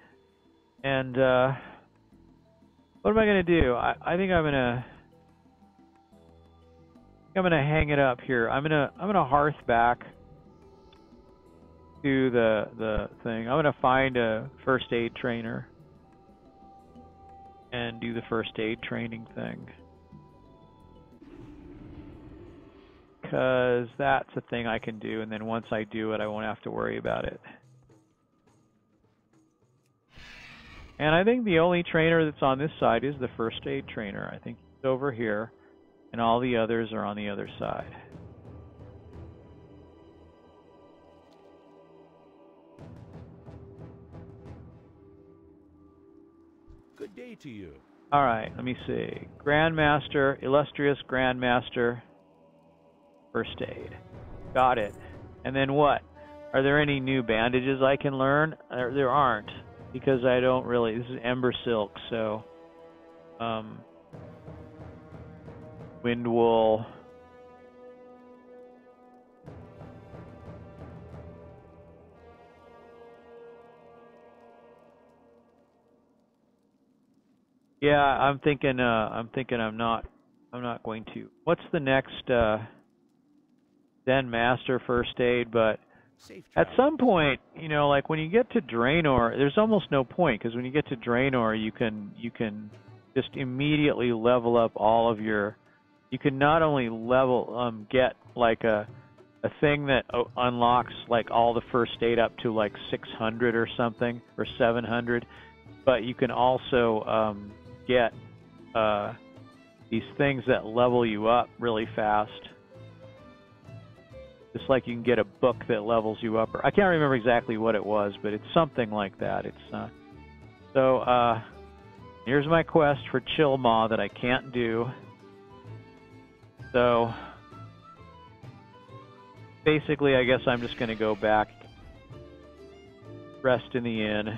And what am I gonna do? I think I'm gonna hang it up here. I'm gonna hearth back to the thing. I'm gonna find a first aid trainer and do the first aid training thing, because that's a thing I can do, and then once I do it, I won't have to worry about it. And I think the only trainer that's on this side is the first aid trainer. I think he's over here, and all the others are on the other side. Good day to you. All right, let me see. Grandmaster, illustrious Grandmaster, first aid. Got it. And then what? Are there any new bandages I can learn? There aren't, because I don't really. This is Ember Silk, so Wind Wool. Yeah, I'm thinking I'm not going to. What's the next Zen Master first aid? But Safe at travel. some point, you know, like when you get to Draenor, there's almost no point, because when you get to Draenor, you can just immediately level up all of your. You can not only get like a a thing that unlocks like all the first aid up to like 600 or something, or 700. But you can also get these things that level you up really fast. Just like you can get a book that levels you up. Or I can't remember exactly what it was, but it's something like that. It's so. Here's my quest for Chill Maw that I can't do. So basically, I guess I'm just going to go back, rest in the inn.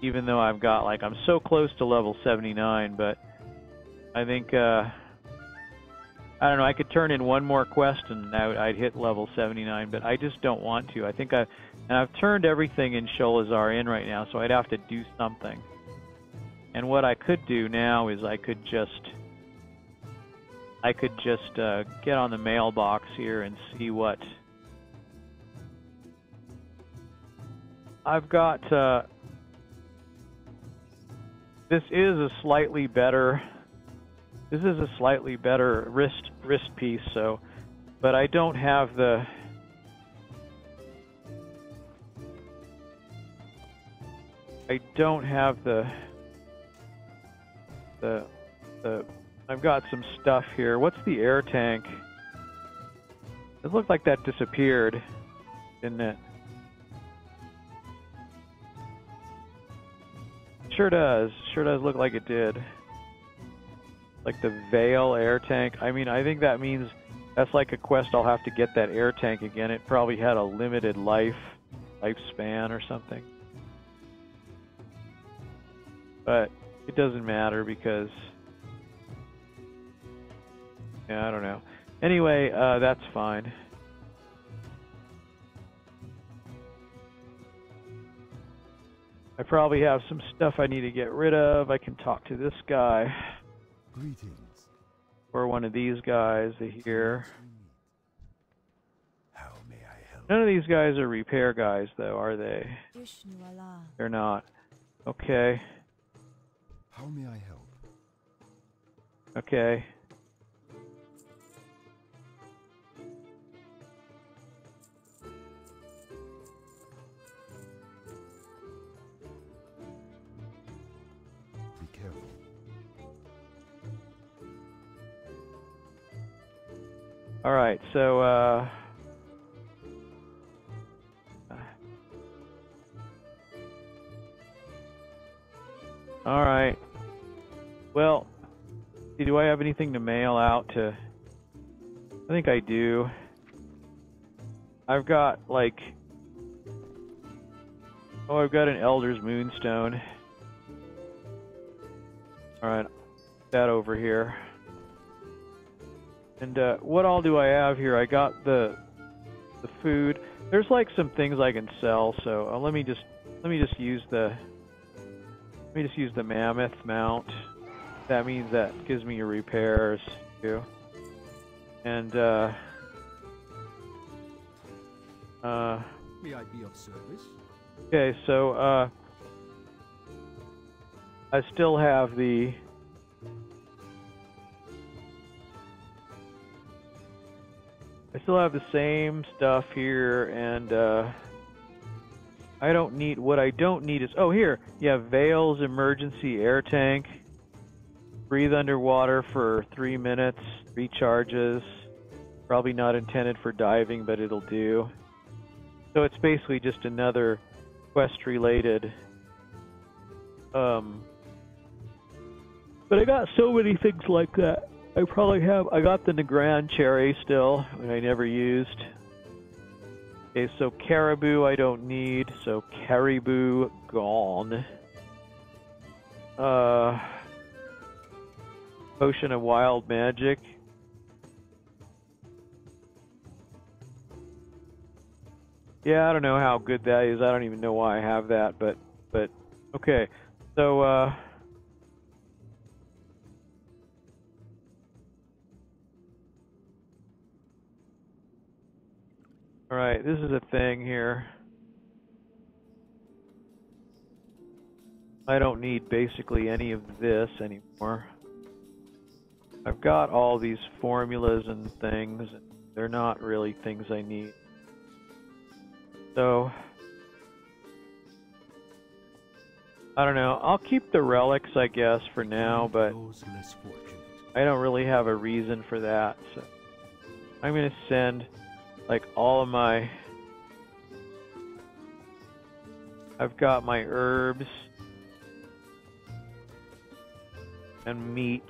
Even though I've got, like, I'm so close to level 79, but I think, I don't know, I could turn in one more quest and I'd hit level 79, but I just don't want to. I think and I've turned everything in Sholazar in right now, so I'd have to do something. And what I could do now is I could just get on the mailbox here and see what I've got. This is a slightly better wrist piece, so, but I don't have the I've got some stuff here. What's the air tank? It looked like that disappeared, didn't it? Sure does look like it did. Like the Veil air tank. I mean, I think that means that's like a quest I'll have to get that air tank again. It probably had a limited lifespan or something. But it doesn't matter because, yeah, I don't know. Anyway, that's fine. I probably have some stuff I need to get rid of. I can talk to this guy. Greetings. Or one of these guys here. How may I help? None of these guys are repair guys, though, are they? They're not. Okay. How may I help? Okay. Be careful. All right, so all right. Well, do I have anything to mail out to? I think I do. I've got like, I've got an Elder's Moonstone. All right, that over here. And what all do I have here? I got the food. There's like some things I can sell, so let me just use the mammoth mount. That means that gives me repairs too. And May I be of service? okay, so I still have the same stuff here, and I don't need, what I don't need is, oh, here, yeah, Veil's emergency air tank. Breathe underwater for 3 minutes, recharges. Probably not intended for diving, but it'll do. So it's basically just another quest-related. But I got so many things like that. I got the Negrand cherry still, that I never used. Okay, so caribou I don't need, so caribou gone. Potion of Wild Magic. Yeah, I don't know how good that is. I don't even know why I have that, but okay. So all right, this is a thing here. I don't need basically any of this anymore. I've got all these formulas and things. They're not really things I need. So, I don't know. I'll keep the relics, I guess, for now, but Those less fortunate. I don't really have a reason for that. So, I'm going to send, like, all of my... I've got my herbs and meat.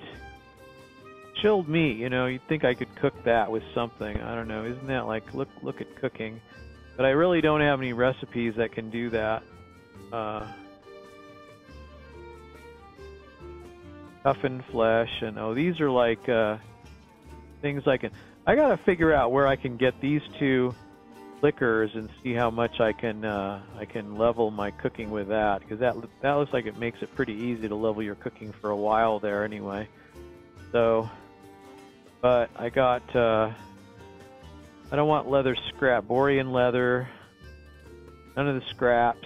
Chilled meat, you know, you'd think I could cook that with something. I don't know. Isn't that like, look at cooking. But I really don't have any recipes that can do that. Toughened flesh, and oh, these are like things I can... I gotta figure out where I can get these two liquors and see how much I can level my cooking with that, because that looks like it makes it pretty easy to level your cooking for a while there anyway. So, but I got I don't want leather scrap, Borean leather, none of the scraps.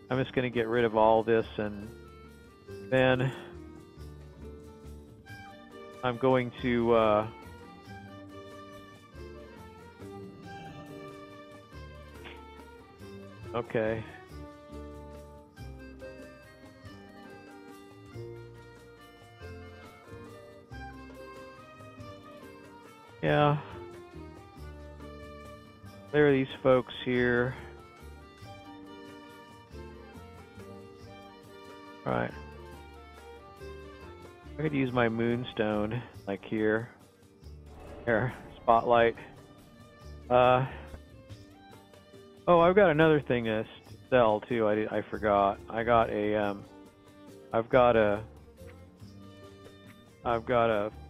I'm just gonna get rid of all this, and then I'm going to okay. Yeah. There are these folks here. Alright. I could use my moonstone, like here. Here, spotlight. Oh, I've got another thing to sell too. I forgot. I've got a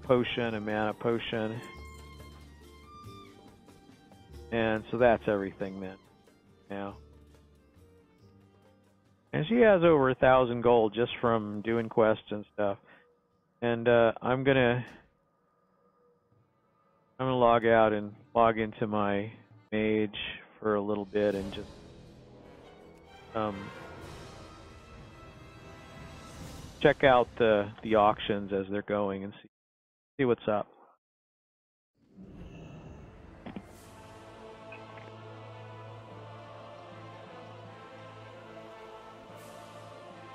potion, a mana potion, and so that's everything then. Now, and she has over 1,000 gold just from doing quests and stuff. And I'm gonna log out and log into my mage for a little bit and just check out the auctions as they're going and see what's up.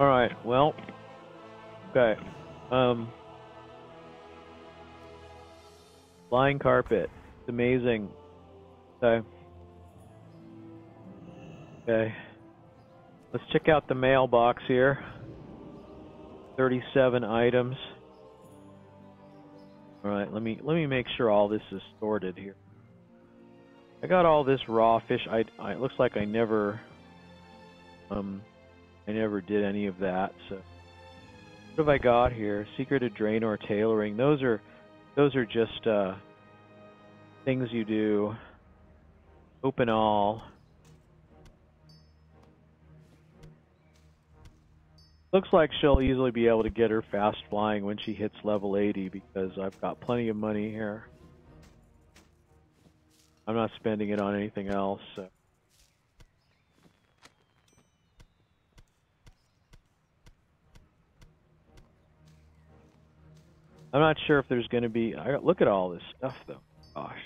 All right. Well. Okay. Flying carpet. It's amazing. Okay. Okay. Let's check out the mailbox here. 37 items. All right. Let me make sure all this is sorted here. I got all this raw fish. It looks like I never did any of that. So what have I got here? Secreted Draenor tailoring. Those are just things you do. Open all. Looks like she'll easily be able to get her fast flying when she hits level 80 because I've got plenty of money here. I'm not spending it on anything else. So. I'm not sure if there's going to be... Look at all this stuff, though. Gosh.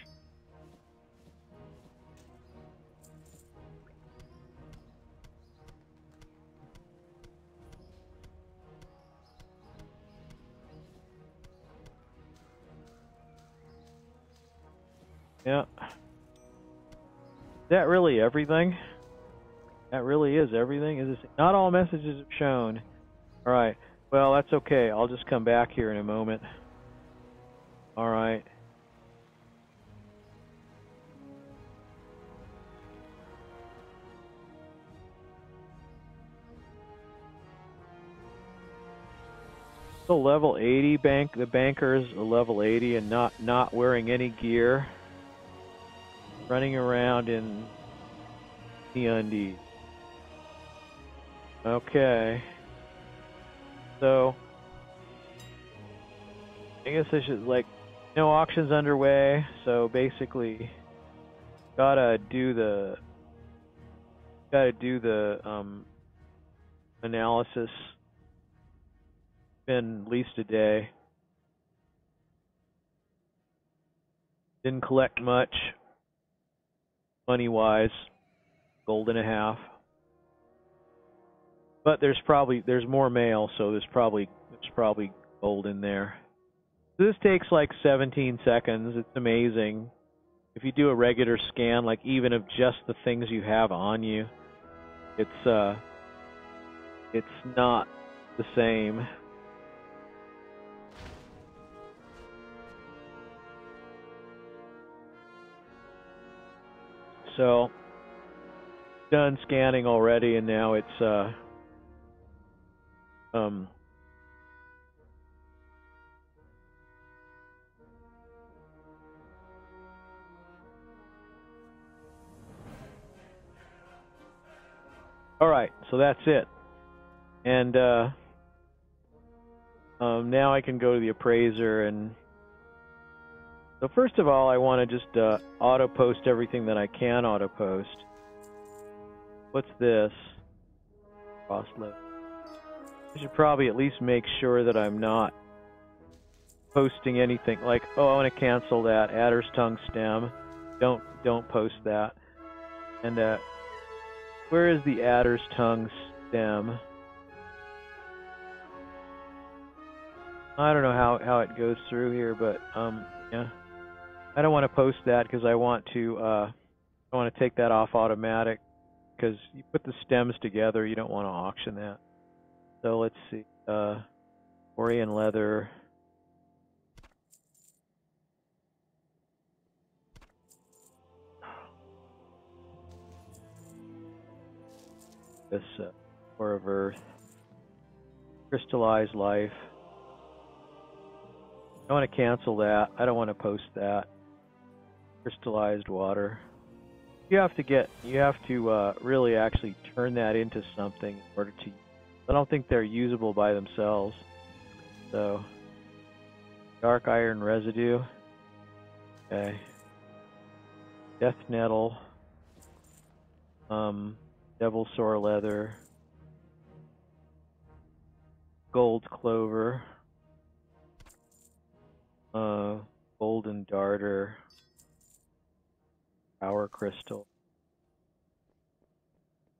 Yeah. Is that really everything? That really is everything? Is this... Not all messages have shown. Alright. Well, that's okay. I'll just come back here in a moment. Alright. So level 80 the banker's a level 80 and not wearing any gear. Running around in the undies. Okay. So I guess I should, like, no auctions underway, so basically gotta do the analysis. Been at least a day. Didn't collect much money-wise, gold and a half. But there's more mail, so there's probably gold in there. So this takes like 17 seconds. It's amazing. If you do a regular scan, like even of just the things you have on you, it's not the same. So done scanning already, and now it's all right, so that's it. And now I can go to the appraiser. And so first of all, I want to just auto post everything that I can auto post. What's this? Cross load. I should probably at least make sure that I'm not posting anything like, oh, I want to cancel that adder's tongue stem. Don't post that. And where is the adder's tongue stem? I don't know how it goes through here, but yeah, I don't want to post that because I want to take that off automatic, because you put the stems together, you don't want to auction that. So let's see, Orion leather. This core of earth, crystallized life. I want to cancel that. I don't want to post that. Crystallized water. You have to really actually turn that into something in order to. I don't think they're usable by themselves. So, dark iron residue. Okay. Death nettle. Devil sore leather. Gold clover. Golden darter. Power crystal.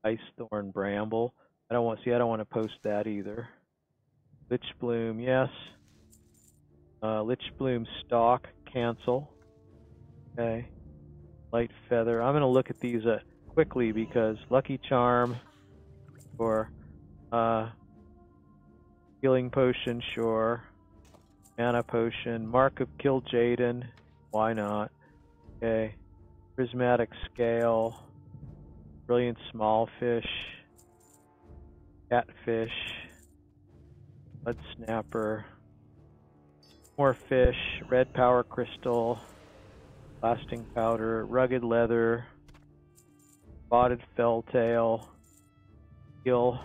Ice thorn bramble. I don't want to post that either. Lich bloom, yes. Lich bloom stalk, cancel. Okay. Light feather. I'm going to look at these quickly because lucky charm or healing potion, sure. Mana potion, mark of kill Jaden, why not? Okay. Prismatic scale, brilliant small fish, catfish, mud snapper, more fish, red power crystal, lasting powder, rugged leather, spotted felltail, gill,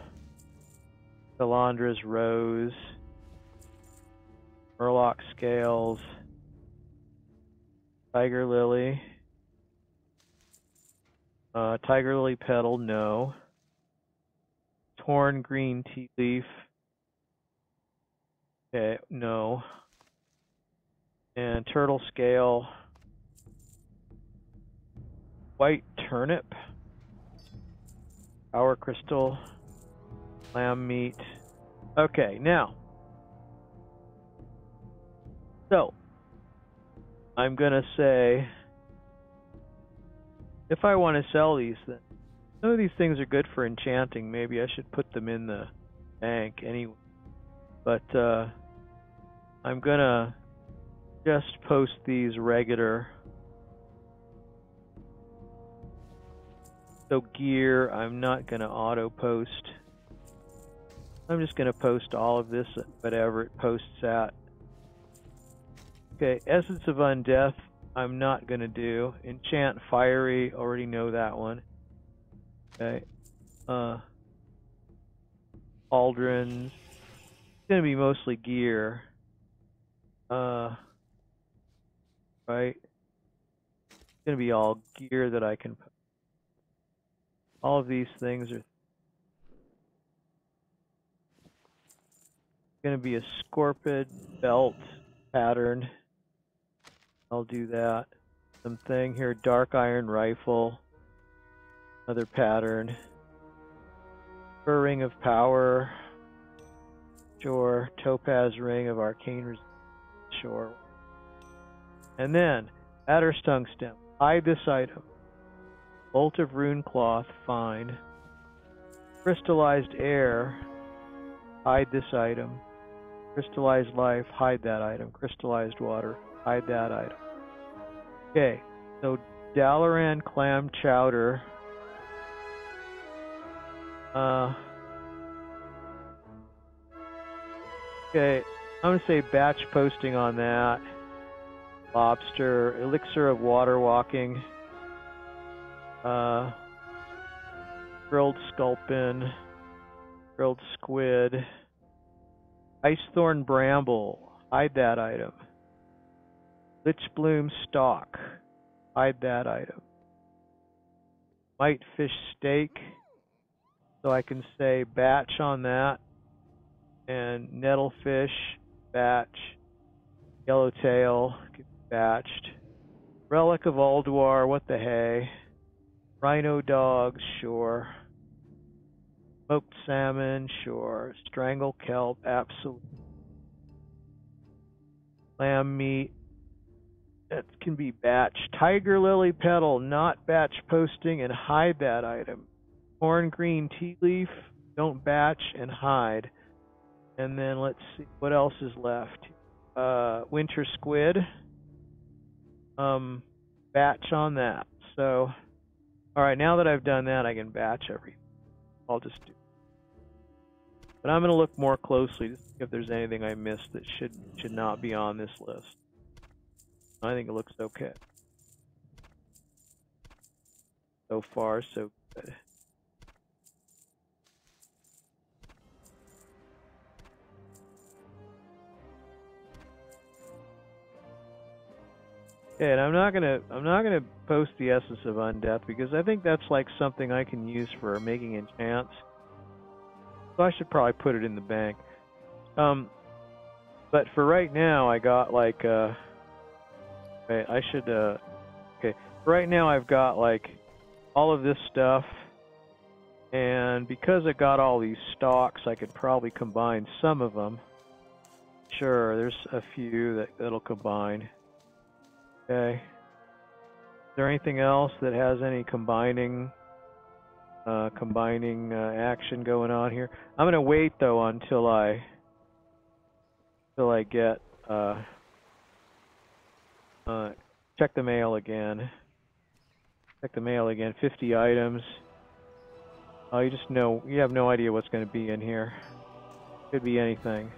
Calandra's rose, murloc scales, tiger lily, tiger lily petal, no. Torn green tea leaf, okay, no. And turtle scale, white turnip, power crystal, lamb meat. Okay, now, so I'm gonna say, if I want to sell these things, some of these things are good for enchanting. Maybe I should put them in the bank anyway. But I'm gonna just post these regular. So gear, I'm not gonna auto post. I'm just gonna post all of this at whatever it posts at. Okay, Essence of Undeath, I'm not gonna do. Enchant Fiery, already know that one. Okay. Aldrins. It's gonna be mostly gear. Right. It's gonna be all gear that I can put. All of these things are gonna be a scorpid belt pattern. I'll do that. something here. Dark iron rifle. Another pattern. Fur ring of power. Sure. Topaz ring of arcane resistance. Sure. And then, Adder's tungsten. Hide this item. Bolt of rune cloth. Find. Crystallized air. Hide this item. Crystallized life. Hide that item. Crystallized water. Hide that item. Okay. So, Dalaran clam chowder. Okay, I'm going to say batch posting on that. Lobster, elixir of water walking. Grilled sculpin. Grilled squid. Ice thorn bramble. Hide that item. Lich bloom stalk. Hide that item. White fish steak. So I can say batch on that. And nettlefish, batch. Yellowtail, batched. Relic of Ulduar, what the hey. Rhino dogs, sure. Smoked salmon, sure. Strangle kelp, absolutely. Lamb meat, that can be batch. Tiger lily petal, not batch posting, and hide that item. Corn green tea leaf, don't batch and hide. And then let's see, what else is left? Winter squid. Batch on that. So, alright, now that I've done that, I can batch everything. I'll just do. But I'm going to look more closely to see if there's anything I missed that should not be on this list. I think it looks okay. So far, so good. Okay, and I'm not gonna post the Essence of Undeath because I think that's like something I can use for making enchants. So I should probably put it in the bank. But for right now, I got like okay, I should okay. For right now, I've got like all of this stuff, and because I got all these stocks, I could probably combine some of them. Sure, there's a few that'll combine. Okay. Is there anything else that has any combining action going on here? I'm gonna wait though until I get check the mail again. Check the mail again. 50 items. Oh, you have no idea what's going to be in here. Could be anything.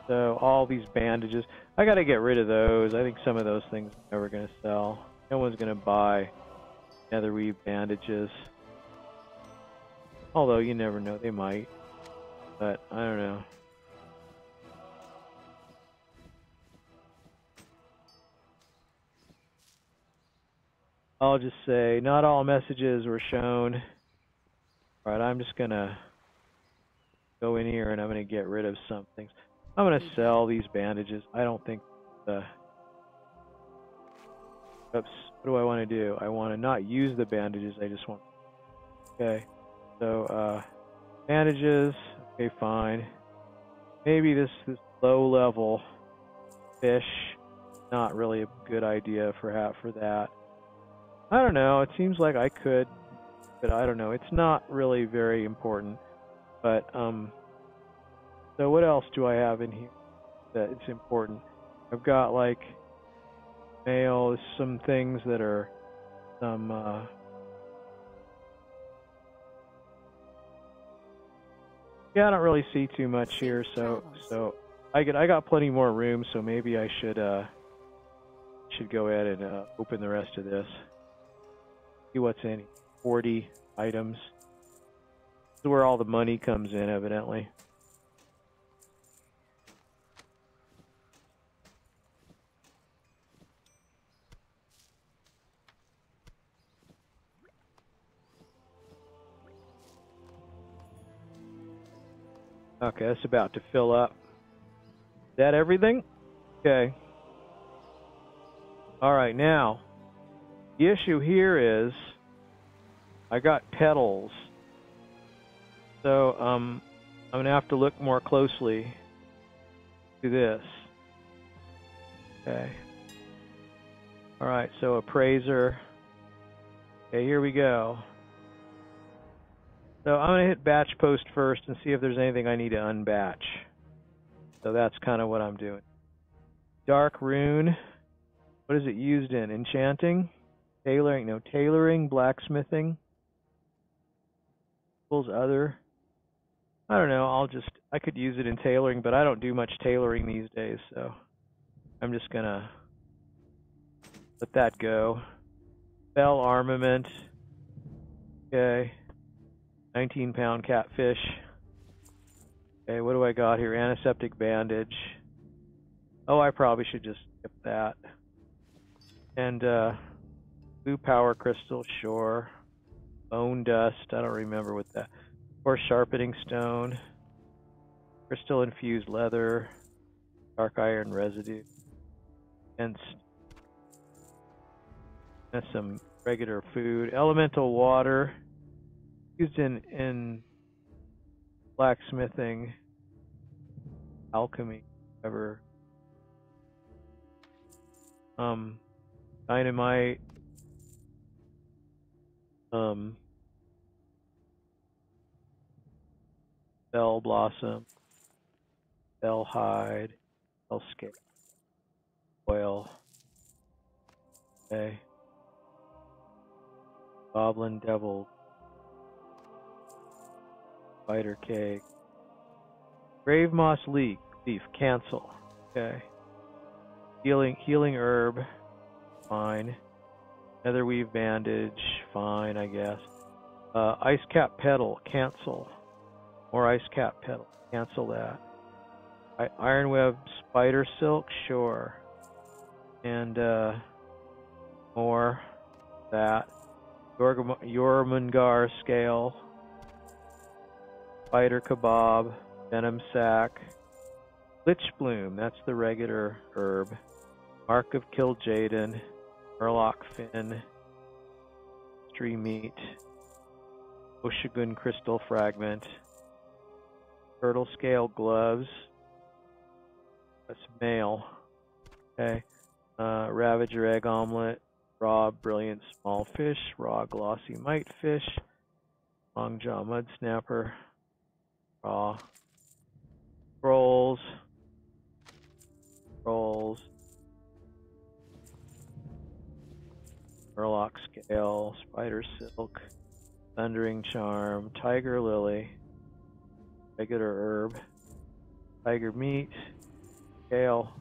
So all these bandages, I got to get rid of those. I think some of those things are never going to sell. No one's going to buy netherweave bandages. Although you never know, they might. But I don't know. I'll just say not all messages were shown. Alright, I'm just going to go in here and I'm going to get rid of some things. I'm going to sell these bandages. I don't think oops, what do I want to do? I want to not use the bandages, I just want okay. So bandages, okay, fine. Maybe this low level fish, not really a good idea for that. I don't know, it seems like I could, but I don't know. It's not really very important. But so what else do I have in here that it's important? I've got like mail, some things that are some yeah, I don't really see too much here, so I got plenty more room, so maybe I should go ahead and open the rest of this. See what's in 40 items. This is where all the money comes in, evidently. Okay, that's about to fill up. Is that everything? Okay. All right, now the issue here is I got petals, so I'm gonna have to look more closely to this. Okay. All right, so appraiser. Okay, here we go. So I'm gonna hit batch post first and see if there's anything I need to unbatch. So that's kind of what I'm doing. Dark rune. What is it used in? Enchanting? Tailoring? No, tailoring, blacksmithing. Equals other. I don't know, I could use it in tailoring, but I don't do much tailoring these days, so I'm just gonna let that go. Bell armament. Okay. 19-pound catfish. Okay, what do I got here? Antiseptic bandage. Oh, I probably should just skip that. And blue power crystal, sure. Bone dust, I don't remember what that. Or sharpening stone. Crystal infused leather. Dark iron residue. And that's some regular food. Elemental water. Used in blacksmithing, alchemy, whatever. Dynamite. Bell blossom. Bell hide. Bell scale. Oil. Okay. Goblin devil. Spider cake. Grave moss leaf, cancel. Okay. Healing herb, fine. Netherweave bandage, fine, I guess. Ice cap petal, cancel. More ice cap petal, cancel that. Ironweb spider silk, sure. And more that. Jormungar scale. Spider kebab, venom sac, lich bloom, that's the regular herb, mark of Kil'jaeden, murloc fin, stream meat, Oshagun crystal fragment, turtle scale gloves, that's male, okay, Ravager egg omelet, raw brilliant small fish, raw glossy mite fish, long jaw mud snapper, raw rolls, murloc scale, spider silk, thundering charm, tiger lily, regular herb, tiger meat, scale,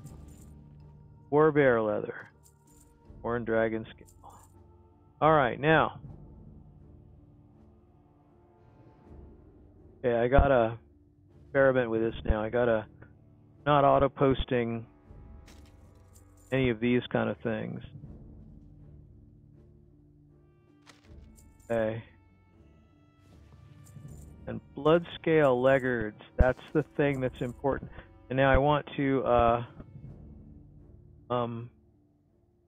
war bear leather, horn dragon scale. All right, now. Okay, I gotta experiment with this now. I gotta not auto-posting any of these kind of things. Okay. And blood scale leggards, that's the thing that's important. And now I want to,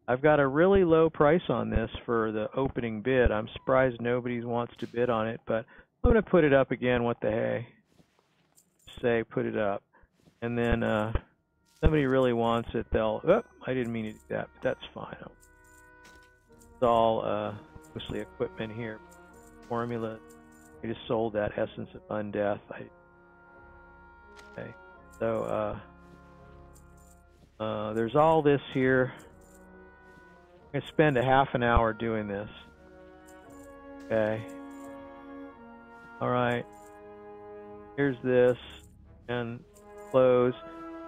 I've got a really low price on this for the opening bid. I'm surprised nobody wants to bid on it, but I'm going to put it up again, what the hey. Say, put it up. And then somebody really wants it, they'll, oh, I didn't mean to do that, but that's fine. It's all mostly equipment here. Formula. I just sold that Essence of Undeath. Okay. So, there's all this here. I'm going to spend a half an hour doing this. Okay. Alright, here's this, and close.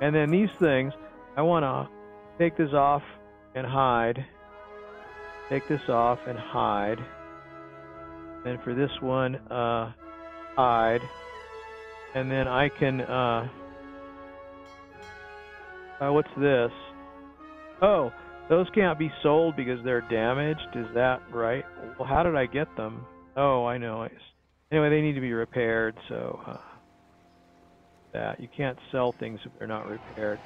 And then these things, I want to take this off and hide. Take this off and hide. And for this one, hide. And then I can, what's this? Oh, those can't be sold because they're damaged, is that right? Well, how did I get them? Oh, I know. Anyway, they need to be repaired, so that you can't sell things if they're not repaired.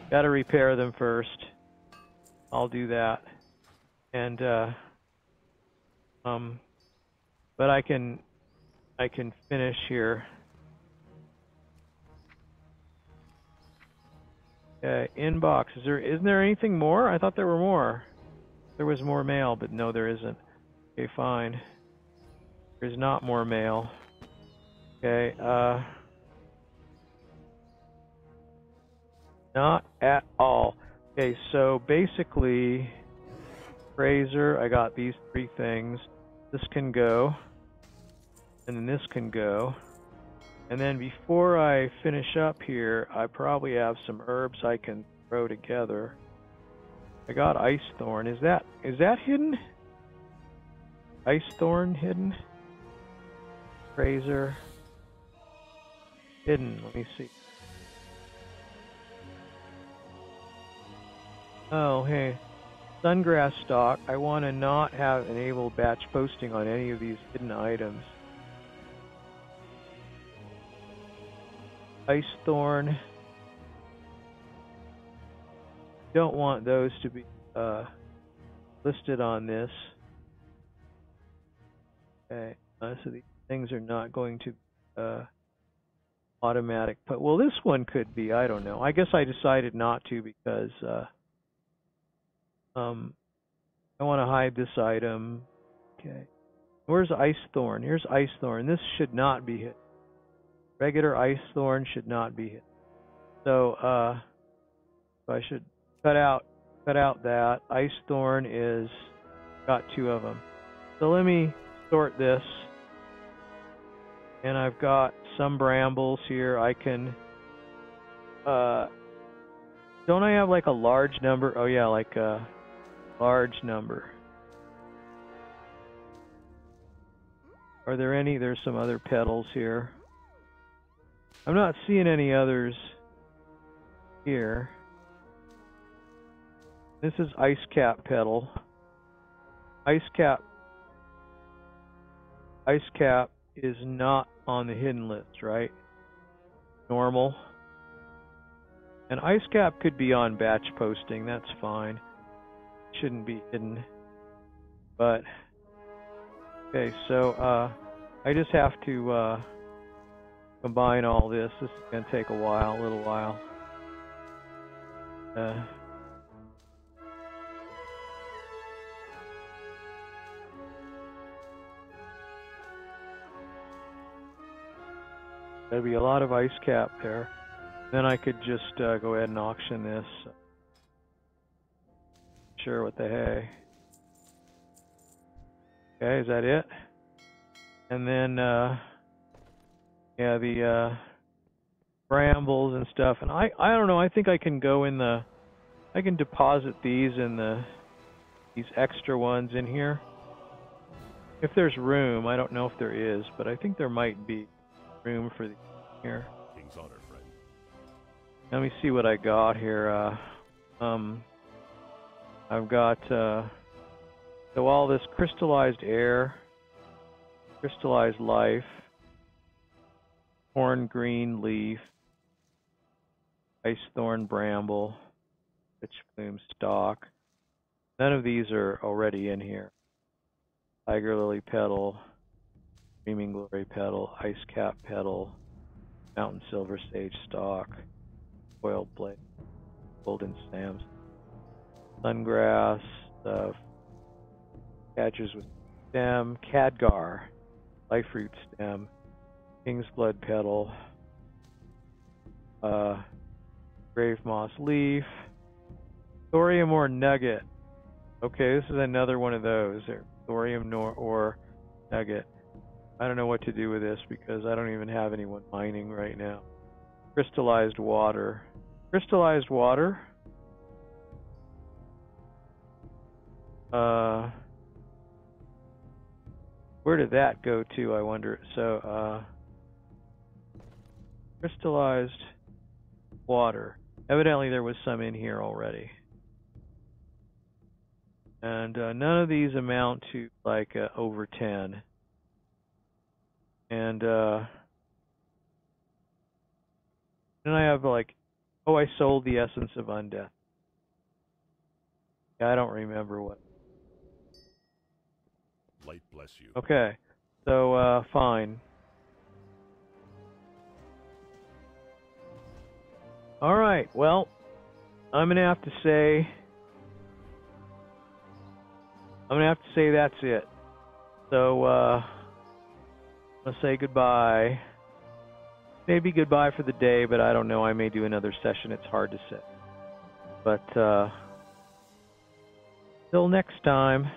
Got to repair them first. I'll do that. And but I can finish here. Okay, inbox. Isn't there anything more? I thought there were more. There was more mail, but no, there isn't. Okay, fine. There's not more mail. Okay, not at all. Okay, so basically, Fraser, I got these 3 things. This can go, and then this can go. And then before I finish up here, I probably have some herbs I can throw together. I got ice thorn. Is that hidden? Ice thorn hidden? Fraser. Hidden. Let me see. Oh, hey. Sungrass stock. I want to not have enabled batch posting on any of these hidden items. Ice thorn. Don't want those to be listed on this. Okay, so these things are not going to be automatic. But well, this one could be. I don't know. I guess I decided not to because I want to hide this item. Okay, where's ice thorn? Here's ice thorn. This should not be hit. Regular ice thorn should not be hit. So I should cut out that. Ice thorn is got 2 of them. So let me sort this. And I've got some brambles here. I can don't I have like a large number? Oh yeah, like a large number. Are there any? There's some other petals here. I'm not seeing any others here. This is ice cap petal. Ice cap is not on the hidden list, right? Normal. And ice cap could be on batch posting. That's fine. Shouldn't be hidden. But okay, so I just have to combine all this. This is going to take a while, a little while. There'd be a lot of ice cap there. Then I could just go ahead and auction this. Sure, what the hey. Okay, is that it? And then yeah, the brambles and stuff. And I don't know, I think I can go in the I can deposit these in these extra ones in here. If there's room, I don't know if there is, but I think there might be room for these here. King's honor, friend. Let me see what I got here. I've got so all this crystallized air, crystallized life, horn green leaf, ice thorn bramble, pitch plume stalk. None of these are already in here. Tiger lily petal, screaming glory petal, ice cap petal, mountain silver sage stalk, coiled blade, golden sams, sungrass, catchers with stem, cadgar, life root stem, king's blood petal, grave moss leaf, thorium ore nugget. Okay, this is another one of those. Thorium or nugget. I don't know what to do with this because I don't even have anyone mining right now. Crystallized water. Crystallized water? Where did that go to, I wonder? So, crystallized water. Evidently there was some in here already. And none of these amount to like over 10. And then I have like, oh, I sold the essence of undeath. I don't remember what. Light bless you. Okay. So, fine. All right. Well, I'm gonna have to say that's it. So, I'm gonna say goodbye. Maybe goodbye for the day, but I don't know. I may do another session. It's hard to say. But till next time.